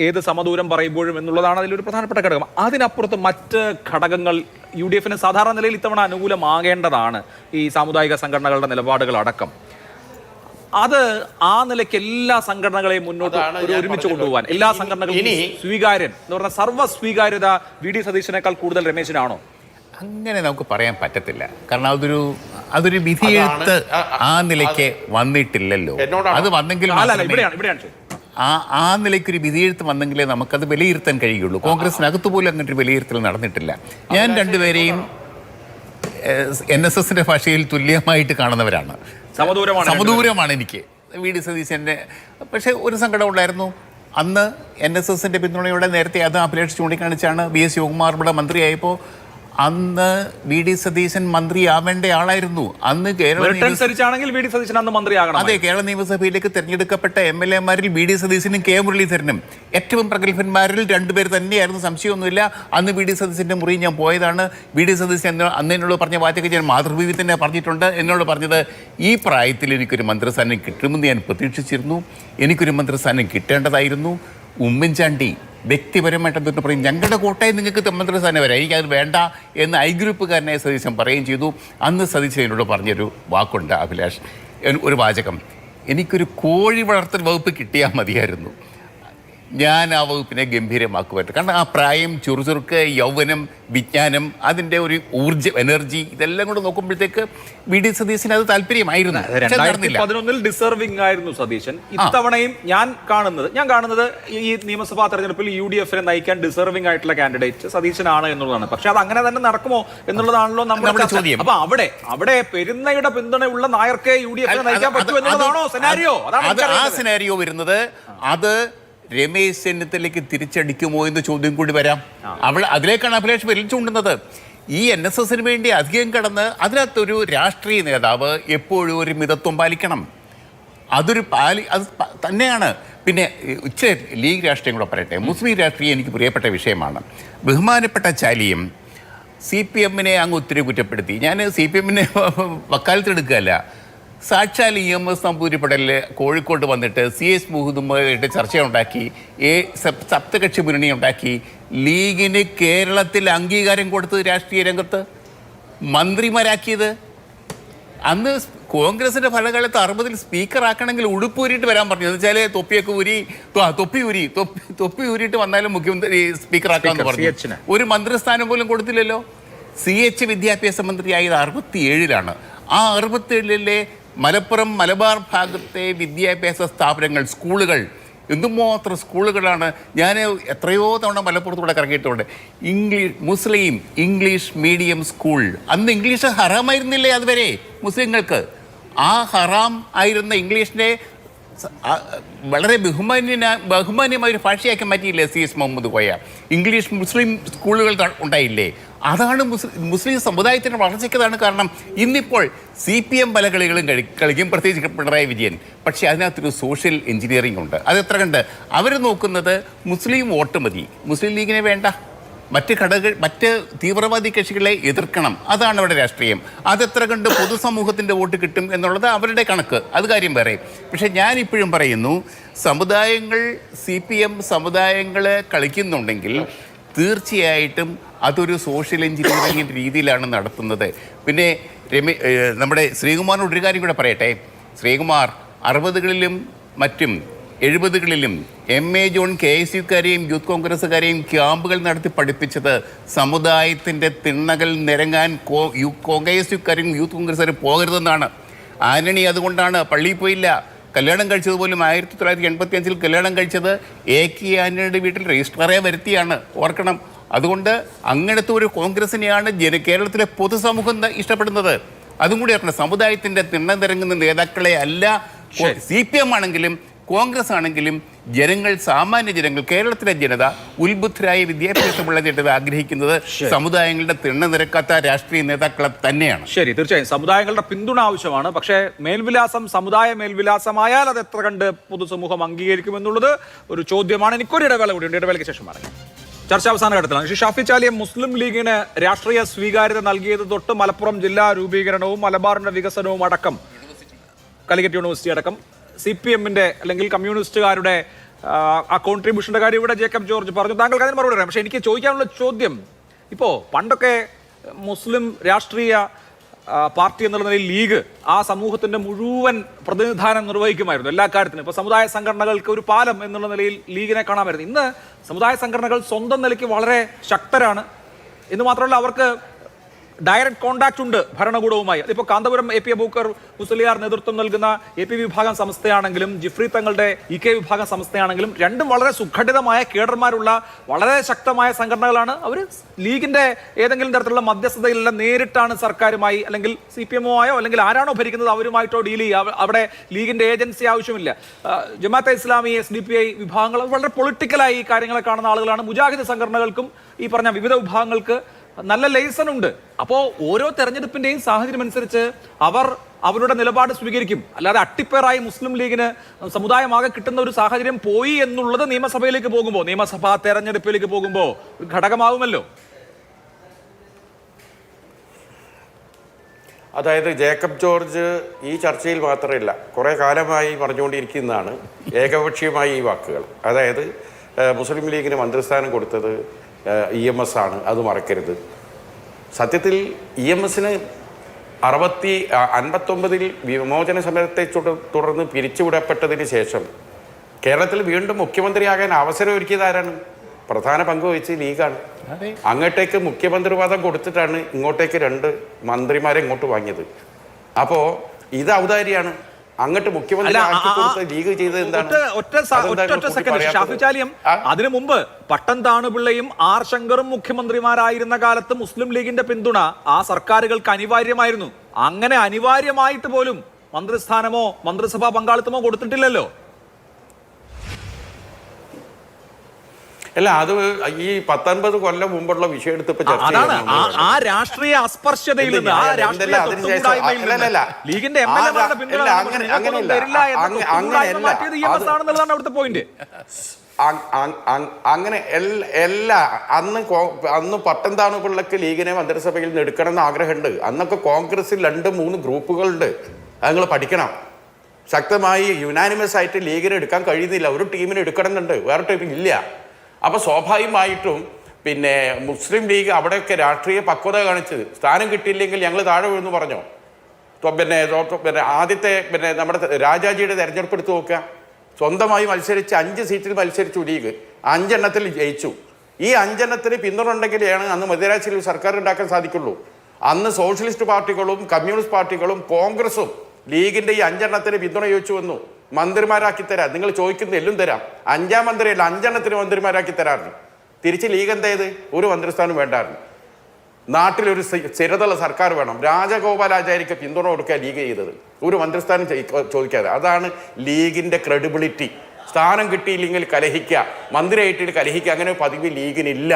ഏത് സമദൂരം പറയുമ്പോഴും എന്നുള്ളതാണ് അതിലൊരു പ്രധാനപ്പെട്ട ഘടകം. അതിനപ്പുറത്ത് മറ്റ് ഘടകങ്ങൾ UDF-ന് സാധാരണ നിലയിൽ ഇത്തവണ അനുകൂലമാകേണ്ടതാണ്. ഈ സാമുദായിക സംഘടനകളുടെ നിലപാടുകൾ അടക്കം അത് ആ നിലയ്ക്ക് എല്ലാ സംഘടനകളെയും മുന്നോട്ട് ഒരുമിച്ച് കൊണ്ടുപോകാൻ എല്ലാ സംഘടനകളും സ്വീകാര്യൻ എന്ന് പറഞ്ഞാൽ സർവ്വ സ്വീകാര്യത VD സതീശനേക്കാൾ കൂടുതൽ രമേശിനാണോ? അങ്ങനെ നമുക്ക് പറയാൻ പറ്റത്തില്ല. കാരണം അതൊരു വിധിയെഴുത്ത് ആ നിലയ്ക്ക് വന്നിട്ടില്ലല്ലോ. അത് വന്നെങ്കിലും ആ നിലയ്ക്കൊരു വിധിയെഴുത്ത് വന്നെങ്കിലേ നമുക്കത് വിലയിരുത്താൻ കഴിയുള്ളൂ. കോൺഗ്രസിനകത്ത് പോലും അങ്ങനൊരു വിലയിരുത്തൽ നടന്നിട്ടില്ല. ഞാൻ രണ്ടുപേരെയും NSSന്റെ ഭാഷയിൽ തുല്യമായിട്ട് കാണുന്നവരാണ്. സമദൂരമാണ് എനിക്ക് VD സതീശൻ്റെ. പക്ഷേ ഒരു സങ്കടം ഉണ്ടായിരുന്നു. അന്ന് NSSന്റെ പിന്തുണയോടെ നേരത്തെ അത് അഭിലാഷ് ചൂണ്ടിക്കാണിച്ചാണ് BS ശിവകുമാർ ഇവിടെ മന്ത്രിയായപ്പോൾ അന്ന് VD സതീശൻ മന്ത്രിയാവേണ്ട ആളായിരുന്നു. അന്ന് കേരള നിയമസഭയിലേക്ക് തെരഞ്ഞെടുക്കപ്പെട്ട MLA-മാരിൽ VD സതീശനും K മുരളീധരനും ഏറ്റവും പ്രഗത്ഭന്മാരിൽ രണ്ടുപേർ തന്നെയായിരുന്നു, സംശയമൊന്നുമില്ല. അന്ന് VD സതീശന്റെ മുറി ഞാൻ പോയതാണ്. VD സതീശൻ അന്ന് എന്നോട് പറഞ്ഞ വാക്കൊക്കെ ഞാൻ മാതൃഭൂമി തന്നെ പറഞ്ഞിട്ടുണ്ട്. എന്നോട് പറഞ്ഞത് ഈ പ്രായത്തിൽ എനിക്കൊരു മന്ത്രിസ്ഥാനം കിട്ടുമെന്ന് ഞാൻ പ്രതീക്ഷിച്ചിരുന്നു, എനിക്കൊരു മന്ത്രിസ്ഥാനം കിട്ടേണ്ടതായിരുന്നു. ഉമ്മൻചാണ്ടി വ്യക്തിപരമായിട്ട് എന്തൊക്കെ പറയും, ഞങ്ങളുടെ കോട്ടയം നിങ്ങൾക്ക് മന്ത്രിസ്ഥാനം വരാം, എനിക്കത് വേണ്ട എന്ന് I ഗ്രൂപ്പുകാരനായ സതീശൻ പറയുകയും ചെയ്തു. അന്ന് സതീശൻ എന്നോട് പറഞ്ഞൊരു വാക്കുണ്ട് അഭിലാഷ്, ഒരു വാചകം, എനിക്കൊരു കോഴി വളർത്തൽ വകുപ്പ് കിട്ടിയാൽ മതിയായിരുന്നു, ഞാൻ ആ വകുപ്പിനെ ഗംഭീരമാക്കുമായിരുന്നു. കാരണം ആ പ്രായം, ചുറുചുറുക്ക്, യൗവനം, വിജ്ഞാനം, അതിൻ്റെ ഒരു ഊർജ്ജം, എനർജി, ഇതെല്ലാം കൂടെ നോക്കുമ്പോഴത്തേക്ക് VD സതീശന് അത് താല്പര്യമായിരുന്നു. 2011 ഡിസർവിംഗ് ആയിരുന്നു സതീശൻ. ഇത്തവണയും ഞാൻ കാണുന്നത് ഈ നിയമസഭാ തെരഞ്ഞെടുപ്പിൽ UDF-നെ നയിക്കാൻ ഡിസർവിംഗ് ആയിട്ടുള്ള കാൻഡിഡേറ്റ് സതീശനാണ് എന്നുള്ളതാണ്. പക്ഷെ അത് അങ്ങനെ തന്നെ നടക്കുമോ എന്നുള്ളതാണല്ലോ നമ്മുടെ ചോദ്യം. അപ്പൊ അവിടെ പെരുന്നയുടെ പിന്തുണയുള്ള നായർക്ക് UDF-നെ നയിക്കാൻ പറ്റുമോ എന്നുള്ളതാണോ സെനാരിയോ? ആ സെനാരിയോ വരുന്നത് അത് രമേശ് ചെന്നിത്തലയ്ക്ക് തിരിച്ചടിക്കുമോ എന്ന ചോദ്യം കൂടി വരാം. അതിലേക്കാണ് അഭിലാഷ് വിരൽ ചൂണ്ടുന്നത്. ഈ NSSന് വേണ്ടി അധികം കടന്ന് അതിനകത്തൊരു രാഷ്ട്രീയ നേതാവ് എപ്പോഴും ഒരു മിതത്വം പാലിക്കണം. അത് തന്നെയാണ്. പിന്നെ ലീഗ് രാഷ്ട്രീയം കൂടെ പറയട്ടെ. മുസ്ലിം രാഷ്ട്രീയം എനിക്ക് പ്രിയപ്പെട്ട വിഷയമാണ്. ബഹുമാനപ്പെട്ട ചാലിയും CPM-നെ അങ്ങ് ഒത്തിരി കുറ്റപ്പെടുത്തി. ഞാൻ CPM-നെ വക്കാലത്തെടുക്കുകയല്ല. സാക്ഷാൽ EMS നമ്പൂതിരിപ്പടലിൽ കോഴിക്കോട് വന്നിട്ട് CS മുഹമ്മദുമായിട്ട് ചർച്ചയുണ്ടാക്കി, സപ്തകക്ഷി മുന്നണി ഉണ്ടാക്കി, ലീഗിന് കേരളത്തിൽ അംഗീകാരം കൊടുത്തത് രാഷ്ട്രീയ രംഗത്ത് മന്ത്രിമാരാക്കിയത്. അന്ന് കോൺഗ്രസിന്റെ ഫലകാലത്ത് 60-ൽ സ്പീക്കറാക്കണമെങ്കിൽ ഉടുപ്പൂരിയിട്ട് വരാൻ പറഞ്ഞു. എന്ന് വെച്ചാൽ തൊപ്പി ഊരിയിട്ട് വന്നാലും മുഖ്യമന്ത്രി സ്പീക്കറാക്കാമെന്ന് പറഞ്ഞു. ഒരു മന്ത്രിസ്ഥാനം പോലും കൊടുത്തില്ലല്ലോ. CH വിദ്യാഭ്യാസ മന്ത്രിയായത് 67-ലാണ്. ആ 67-ലെ മലപ്പുറം മലബാർ ഭാഗത്തെ വിദ്യാഭ്യാസ സ്ഥാപനങ്ങൾ, സ്കൂളുകൾ, എന്തുമാത്രം സ്കൂളുകളാണ്. ഞാൻ എത്രയോ തവണ മലപ്പുറത്തൂടെ കറങ്ങിയിട്ടുണ്ട്. മുസ്ലിം ഇംഗ്ലീഷ് മീഡിയം സ്കൂൾ. അന്ന് ഇംഗ്ലീഷ് ഹറാമായിരുന്നില്ലേ അതുവരെ മുസ്ലിങ്ങൾക്ക്? ആ ഹറാം ആയിരുന്ന ഇംഗ്ലീഷിനെ വളരെ ബഹുമാന്യമായ ഒരു ഭാഷയാക്കി മാറ്റിയില്ലേ CS മുഹമ്മദ് കോയ? ഇംഗ്ലീഷ് മുസ്ലിം സ്കൂളുകൾ ഉണ്ടായില്ലേ? അതാണ് മുസ്ലിം സമുദായത്തിൻ്റെ വളർച്ചയ്ക്കതാണ് കാരണം. ഇന്നിപ്പോൾ CPM പല കളികളും കളിക്കും, പ്രത്യേകിച്ച് പിണറായി വിജയൻ. പക്ഷേ അതിനകത്തൊരു സോഷ്യൽ എഞ്ചിനീയറിംഗ് ഉണ്ട്. അതെത്ര കണ്ട് അവർ നോക്കുന്നത് മുസ്ലിം വോട്ട് മതി, മുസ്ലിം ലീഗിനെ വേണ്ട, മറ്റ് തീവ്രവാദി കക്ഷികളെ എതിർക്കണം, അതാണ് അവിടെ രാഷ്ട്രീയം. അതെത്ര കണ്ട് പൊതുസമൂഹത്തിൻ്റെ വോട്ട് കിട്ടും എന്നുള്ളത് അവരുടെ കണക്ക്, അത് കാര്യം വേറെ. പക്ഷേ ഞാനിപ്പോഴും പറയുന്നു, സമുദായങ്ങൾ CPM സമുദായങ്ങളെ കളിക്കുന്നുണ്ടെങ്കിൽ തീർച്ചയായിട്ടും അതൊരു സോഷ്യൽ എഞ്ചിനീയറിംഗിൻ്റെ രീതിയിലാണ് നടത്തുന്നത്. പിന്നെ നമ്മുടെ ശ്രീകുമാറിനോട് ഒരു കാര്യം കൂടെ പറയട്ടെ. ശ്രീകുമാർ 60കളിലും മറ്റും 70കളിലും MA ജോൺ KSUക്കാരെയും യൂത്ത് കോൺഗ്രസ്സുകാരെയും ക്യാമ്പുകൾ നടത്തി പഠിപ്പിച്ചത് സമുദായത്തിൻ്റെ തിണ്ണകൾ നിരങ്ങാൻ KSUക്കാരും യൂത്ത് കോൺഗ്രസ്സുകാരും പോകരുതെന്നാണ്. ആന്റണി അതുകൊണ്ടാണ് പള്ളിയിൽ പോയില്ല. കല്യാണം കഴിച്ചത് പോലും 1985 കല്യാണം കഴിച്ചത് AK ആന്റണിയുടെ വീട്ടിൽ രജിസ്ട്രാറെ വരുത്തിയാണ്, ഓർക്കണം. അതുകൊണ്ട് അങ്ങനത്തെ ഒരു കോൺഗ്രസിനെയാണ് കേരളത്തിലെ പൊതുസമൂഹം ഇഷ്ടപ്പെടുന്നത്. അതും കൂടി ഓർക്കണം. സമുദായത്തിൻ്റെ തിണ്ണം നിരങ്ങുന്ന നേതാക്കളെ അല്ല CPM ആണെങ്കിലും കോൺഗ്രസ് ആണെങ്കിലും സാമാന്യ ജനങ്ങൾ, കേരളത്തിലെ ജനത, ഉത്ബുദ്ധരായ വിദ്യാഭ്യാസമുള്ള ജനത ആഗ്രഹിക്കുന്നത് സമുദായങ്ങളുടെ തിണ്ണ നിരക്കാത്ത രാഷ്ട്രീയ നേതാക്കളെ തന്നെയാണ്. ശരി, തീർച്ചയായും സമുദായങ്ങളുടെ പിന്തുണ ആവശ്യമാണ്. പക്ഷേ മേൽവിലാസം സമുദായ മേൽവിലാസമായാൽ അത് എത്ര കണ്ട് പൊതുസമൂഹം അംഗീകരിക്കുമെന്നുള്ളത് ഒരു ചോദ്യമാണ്. എനിക്കൊരു ഇടവേള കൂടിയുണ്ട്. ഇടവേളയ്ക്ക് ശേഷം പറയാം. ചർച്ച അവസാന ഘട്ടത്തിലാണ്. ശ്രീ ഷാഫി ചാലിയെ, മുസ്ലിം ലീഗിന് രാഷ്ട്രീയ സ്വീകാര്യത നൽകിയത് തൊട്ട് മലപ്പുറം ജില്ലാ രൂപീകരണവും മലബാറിന്റെ വികസനവും അടക്കം, കാലിക്കറ്റ് യൂണിവേഴ്സിറ്റി അടക്കം CPMന്റെ അല്ലെങ്കിൽ കമ്മ്യൂണിസ്റ്റുകാരുടെ ആ കോൺട്രിബ്യൂഷന്റെ കാര്യം ഇവിടെ ജേക്കബ് ജോർജ് പറഞ്ഞു. താങ്കൾക്ക് അതിന് മറുപടി പറയാം. പക്ഷേ എനിക്ക് ചോദിക്കാനുള്ള ചോദ്യം, ഇപ്പോൾ പണ്ടൊക്കെ മുസ്ലിം രാഷ്ട്രീയ പാർട്ടി എന്നുള്ള നിലയിൽ ലീഗ് ആ സമൂഹത്തിന്റെ മുഴുവൻ പ്രതിനിധാനം നിർവഹിക്കുമായിരുന്നു എല്ലാ കാര്യത്തിനും. ഇപ്പോൾ സമുദായ സംഘടനകൾക്ക് ഒരു പാലം എന്നുള്ള നിലയിൽ ലീഗിനെ കാണാമായിരുന്നു. ഇന്ന് സമുദായ സംഘടനകൾ സ്വന്തം നിലയ്ക്ക് വളരെ ശക്തരാണ് എന്ന് മാത്രമല്ല, അവർക്ക് ഡയറക്റ്റ് കോണ്ടാക്ട് ഉണ്ട് ഭരണകൂടവുമായി. അതിപ്പോൾ കാന്തപുരം AP അബൂക്കർ മുസ്ലിയാർ നേതൃത്വം നൽകുന്ന AP വിഭാഗം സംസ്ഥയാണെങ്കിലും ജിഫ്രി തങ്ങളുടെ EK വിഭാഗം സംസ്ഥയാണെങ്കിലും രണ്ടും വളരെ സുഘടിതമായ കേഡർമാരുള്ള വളരെ ശക്തമായ സംഘടനകളാണ്. അവർ ലീഗിന്റെ ഏതെങ്കിലും തരത്തിലുള്ള മധ്യസ്ഥതയിലല്ല, നേരിട്ടാണ് സർക്കാരുമായി അല്ലെങ്കിൽ CPMമായോ അല്ലെങ്കിൽ ആരാണോ ഭരിക്കുന്നത് അവരുമായിട്ടോ ഡീൽ ചെയ്യുക. അവിടെ ലീഗിന്റെ ഏജൻസി ആവശ്യമില്ല. ജമാഅത്തെ ഇസ്ലാമി, SDPI വിഭാഗങ്ങൾ വളരെ പൊളിറ്റിക്കലായി ഈ കാര്യങ്ങളെ കാണുന്ന ആളുകളാണ്. മുജാഹിദ് സംഘടനകൾക്കും ഈ പറഞ്ഞ വിവിധ വിഭാഗങ്ങൾക്ക് നല്ല ലൈസൺ ഉണ്ട്. അപ്പോൾ ഓരോ തെരഞ്ഞെടുപ്പിന്റെയും സാഹചര്യം അനുസരിച്ച് അവർ അവരുടെ നിലപാട് സ്വീകരിക്കും. അല്ലാതെ അട്ടിപ്പേറായി മുസ്ലിം ലീഗിന് സമുദായമാകെ കിട്ടുന്ന ഒരു സാഹചര്യം പോയി എന്നുള്ളത് നിയമസഭയിലേക്ക് പോകുമ്പോൾ, നിയമസഭാ തെരഞ്ഞെടുപ്പിലേക്ക് പോകുമ്പോൾ ഒരു ഘടകമാവുമല്ലോ. അതായത് ജേക്കബ് ജോർജ് ഈ ചർച്ചയിൽ മാത്രമല്ല, കുറേ കാലമായി പറഞ്ഞുകൊണ്ടിരിക്കുന്നതാണ് ഏകപക്ഷീയമായ ഈ വാക്കുകൾ. അതായത് മുസ്ലിം ലീഗിന് മന്ത്രിസ്ഥാനം കൊടുത്തത് EMS ആണ്, അത് മറക്കരുത്. സത്യത്തിൽ EMSന് 59 വിമോചന സമരത്തെ തുടർന്ന് പിരിച്ചുവിടപ്പെട്ടതിന് ശേഷം കേരളത്തിൽ വീണ്ടും മുഖ്യമന്ത്രിയാകാൻ അവസരം ഒരുക്കിയത് ആരാണ്? പ്രധാന പങ്ക് വഹിച്ച് ലീഗാണ്. അങ്ങോട്ടേക്ക് മുഖ്യമന്ത്രി പദം കൊടുത്തിട്ടാണ് ഇങ്ങോട്ടേക്ക് 2 മന്ത്രിമാരെ ഇങ്ങോട്ട് വാങ്ങിയത്. അപ്പോൾ ഇത് ഔദാര്യാണ്. അങ്ങോട്ട് മുഖ്യമന്ത്രി ലീഗ് ചെയ്തത് എന്താണ്? ഷാഫി ചാലിയം, അതിനു മുമ്പ് പട്ടം താണുപിള്ളയും R ശങ്കറും മുഖ്യമന്ത്രിമാരായിരുന്ന കാലത്ത് മുസ്ലിം ലീഗിന്റെ പിന്തുണ ആ സർക്കാരുകൾക്ക് അനിവാര്യമായിരുന്നു. അങ്ങനെ അനിവാര്യമായിട്ട് പോലും മന്ത്രിസ്ഥാനമോ മന്ത്രിസഭാ പങ്കാളിത്തമോ കൊടുത്തിട്ടില്ലല്ലോ. അല്ല, അത് ഈ 19 കൊല്ലം മുമ്പുള്ള വിഷയം എടുത്തപ്പോൾ ആ രാഷ്ട്രീയ അസ്പർശ്യതയിൽ നിന്ന്, ആ രാഷ്ട്രീയ ലീഗിന്റെ MLA-മാരുടെ പിന്തുണ അവിടുത്തെ പോയിന്റ്. അങ്ങനെ അന്ന് പട്ടം താണുപിള്ളക്ക് ലീഗിനെ മന്ത്രിസഭയിൽ നിന്ന് എടുക്കണം എന്ന് ആഗ്രഹമുണ്ട്. അന്നൊക്കെ കോൺഗ്രസിൽ 2-3 ഗ്രൂപ്പുകളുണ്ട്. അത് നിങ്ങൾ പഠിക്കണം. ശക്തമായി യുനാനിമസ് ആയിട്ട് ലീഗിനെ എടുക്കാൻ കഴിയുന്നില്ല. ഒരു ടീമിനെ എടുക്കണമെന്നുണ്ട്, വേറെ ടീം ഇല്ല. അപ്പോൾ സ്വാഭാവികമായിട്ടും പിന്നെ മുസ്ലിം ലീഗ് അവിടെയൊക്കെ രാഷ്ട്രീയ പക്വത കാണിച്ച് സ്ഥാനം കിട്ടിയില്ലെങ്കിൽ ഞങ്ങൾ താഴെ വീഴുന്നു പറഞ്ഞോ. പിന്നെ ആദ്യത്തെ നമ്മുടെ രാജാജിയുടെ തെരഞ്ഞെടുപ്പ് എടുത്ത് നോക്കുക. സ്വന്തമായി മത്സരിച്ച് 5 സീറ്റിൽ മത്സരിച്ചു ലീഗ്, 5 എണ്ണത്തിൽ ജയിച്ചു. ഈ 5 എണ്ണത്തിന് പിന്തുണ ഉണ്ടെങ്കിലാണ് അന്ന് മധ്യരാശിയിൽ സർക്കാർ ഉണ്ടാക്കാൻ സാധിക്കുള്ളൂ. അന്ന് സോഷ്യലിസ്റ്റ് പാർട്ടികളും കമ്മ്യൂണിസ്റ്റ് പാർട്ടികളും കോൺഗ്രസും ലീഗിന്റെ ഈ 5 എണ്ണത്തിന് പിന്തുണ ചോദിച്ചു വന്നു, മന്ത്രിമാരാക്കി തരാം, നിങ്ങൾ ചോദിക്കുന്ന എല്ലാം തരാം. 5-ാം മന്ത്രിയല്ല 5 എണ്ണത്തിന് മന്ത്രിമാരാക്കി തരാറുണ്ട്. തിരിച്ച് ലീഗ് എന്താ ചെയ്ത്? ഒരു മന്ത്രിസ്ഥാനം വേണ്ടായിരുന്നു. നാട്ടിലൊരു സ്ഥിരതയുള്ള സർക്കാർ വേണം. രാജഗോപാലാചാര്യക്ക് പിന്തുണ കൊടുക്കുക ലീഗ് ചെയ്തത്, ഒരു മന്ത്രിസ്ഥാനം ചോദിക്കാതെ. അതാണ് ലീഗിന്റെ ക്രെഡിബിലിറ്റി. സ്ഥാനം കിട്ടിയില്ലെങ്കിൽ കലഹിക്കുക, മന്ത്രിയായിട്ട് കലഹിക്കുക, അങ്ങനെ പതിവ് ലീഗിനില്ല.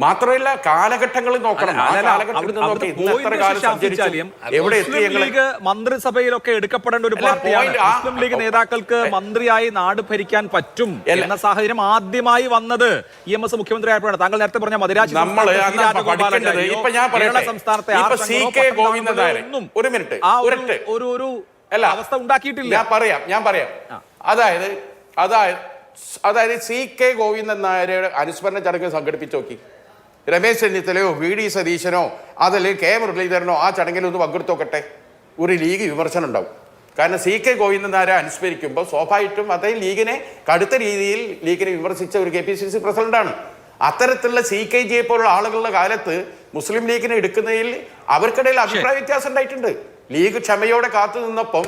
മാത്രമല്ല കാലഘട്ടങ്ങളിൽ നോക്കണം. ആ കാലഘട്ടത്തിൽ നോക്കി ഇന്നത്ര കാലം സഞ്ചരിച്ചാലും എവിടെ എത്തി? ലീഗ് മന്ത്രിസഭയിലൊക്കെ എടുക്കപ്പെടേണ്ട ഒരു പാർട്ടിയാണ്. മുസ്ലിം ലീഗ് നേതാക്കൾക്ക് മന്ത്രിയായി നാട് ഭരിക്കാൻ പറ്റും എന്ന സാഹചര്യം ആദ്യമായി വന്നത് EMS മുഖ്യമന്ത്രി ആയപ്പോഴാണ്. താങ്കൾ നേരത്തെ പറഞ്ഞ മധുരാജ് പഠിക്കേണ്ടത് ഇപ്പൊ ഞാൻ പറയട്ടെ, സംസ്ഥാനത്തെ CK ഗോവിന്ദൻ നായർ ഒരു മിനിറ്റ് ഒരു അവസ്ഥ ഉണ്ടാക്കിയിട്ടില്ല. ഞാൻ പറയാം. അതായത് CK ഗോവിന്ദൻ നായരുടെ അനുസ്മരണ ചടങ്ങ് സംഘടിപ്പിച്ച് നോക്കി. രമേശ് ചെന്നിത്തലയോ VD സതീശനോ അതല്ലെങ്കിൽ K മുരളീധരനോ ആ ചടങ്ങിലൊന്ന് പങ്കെടുത്തോക്കട്ടെ, ഒരു ലീഗ് വിമർശനം ഉണ്ടാവും. കാരണം CK ഗോവിന്ദൻ നായരെ അനുസ്മരിക്കുമ്പോൾ സ്വാഭാവികമായിട്ടും അതേ ലീഗിനെ കടുത്ത രീതിയിൽ വിമർശിച്ച ഒരു KPCC പ്രസിഡന്റാണ്. അത്തരത്തിലുള്ള CKG പോലുള്ള ആളുകളുടെ കാലത്ത് മുസ്ലിം ലീഗിനെ എടുക്കുന്നതിൽ അവർക്കിടയിൽ അഭിപ്രായ വ്യത്യാസം ഉണ്ടായിട്ടുണ്ട്. ലീഗ് ക്ഷമയോടെ കാത്തു നിന്നപ്പം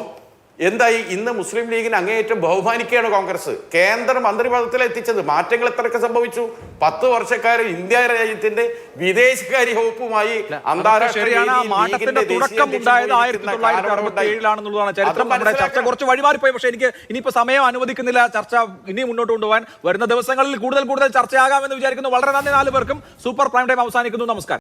എന്തായി? ഇന്ന് മുസ്ലിം ലീഗിനെ അങ്ങേയറ്റം ബഹുമാനിക്കുകയാണ് കോൺഗ്രസ്. കേന്ദ്ര മന്ത്രിപദത്തിൽ എത്തിച്ചത്. മാറ്റങ്ങൾ എത്രയൊക്കെ സംഭവിച്ചു? 10 വർഷക്കാലം ഇന്ത്യ രാജ്യത്തിന്റെ വിദേശകാര്യ വകുപ്പുമായി അന്താരാഷ്ട്ര ചരിത്രം. നമ്മുടെ ചർച്ച കുറച്ച് വഴിമാറിപ്പോയി. പക്ഷേ എനിക്ക് ഇനിയിപ്പോ സമയം അനുവദിക്കുന്നില്ല ചർച്ച ഇനി മുന്നോട്ട് കൊണ്ടുപോകാൻ. വരുന്ന ദിവസങ്ങളിൽ കൂടുതൽ ചർച്ചയാകാമെന്ന് വിചാരിക്കുന്നു. വളരെ നന്ദി 4 പേർക്കും. സൂപ്പർ പ്രൈം ടൈം അവസാനിക്കുന്നു. നമസ്കാരം.